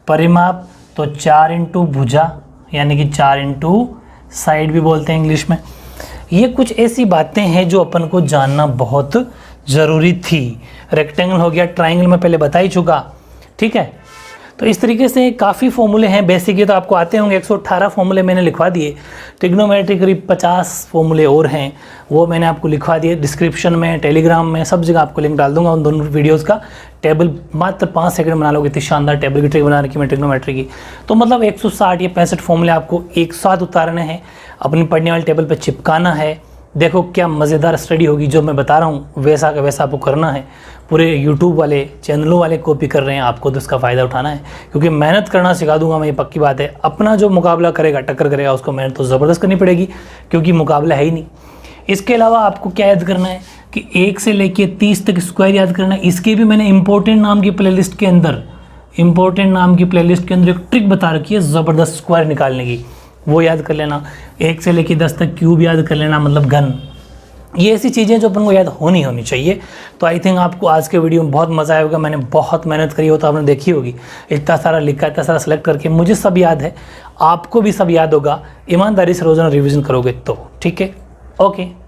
परिमाप, तो 4 इंटू भुजा, यानी कि 4 इंटू साइड भी बोलते हैं इंग्लिश में। ये कुछ ऐसी बातें हैं जो अपन को जानना बहुत ज़रूरी थी। रेक्टेंगल हो गया, ट्राइंगल में पहले बता ही चुका, ठीक है। तो इस तरीके से काफ़ी फॉर्मूले हैं बेसिक, ये तो आपको आते होंगे, 118 फॉर्मूले मैंने लिखवा दिए। ट्रिग्नोमेट्री करीब 50 फॉर्मूले और हैं, वो मैंने आपको लिखवा दिए। डिस्क्रिप्शन में, टेलीग्राम में, सब जगह आपको लिंक डाल दूंगा उन दोनों वीडियोज़ का। टेबल मात्र 5 सेकंड बना लोगे, इतनी शानदार टेबल की ट्रिक बना रखी मैं ट्रिग्नोमेट्री की। तो मतलब 160 या 65 फॉर्मूले आपको एक साथ उतारने हैं, अपनी पढ़ने वाले टेबल पर चिपकाना है। देखो क्या मज़ेदार स्टडी होगी, जो मैं बता रहा हूँ वैसा का वैसा आपको करना है। पूरे यूट्यूब वाले चैनलों वाले कॉपी कर रहे हैं, आपको तो इसका फ़ायदा उठाना है, क्योंकि मेहनत करना सिखा दूंगा मैं, ये पक्की बात है। अपना जो मुकाबला करेगा, टक्कर करेगा, उसको मेहनत तो ज़बरदस्त करनी पड़ेगी, क्योंकि मुकाबला है ही नहीं। इसके अलावा आपको क्या याद करना है कि 1 से लेके 30 तक स्क्वायर याद करना है। इसके भी मैंने इंपॉर्टेंट नाम की प्लेलिस्ट के अंदर एक ट्रिक बता रखी है ज़बरदस्त स्क्वायर निकालने की, वो याद कर लेना। 1 से लेके 10 तक क्यूब याद कर लेना, मतलब घन। ये ऐसी चीज़ें जो अपन को याद होनी चाहिए। तो आई थिंक आपको आज के वीडियो में बहुत मज़ा आया होगा। मैंने बहुत मेहनत करी हो तो आपने देखी होगी, इतना सारा लिखा, इतना सारा सेलेक्ट करके मुझे सब याद है, आपको भी सब याद होगा। ईमानदारी से रोज़ाना रिवीजन करोगे तो, ठीक है। ओके।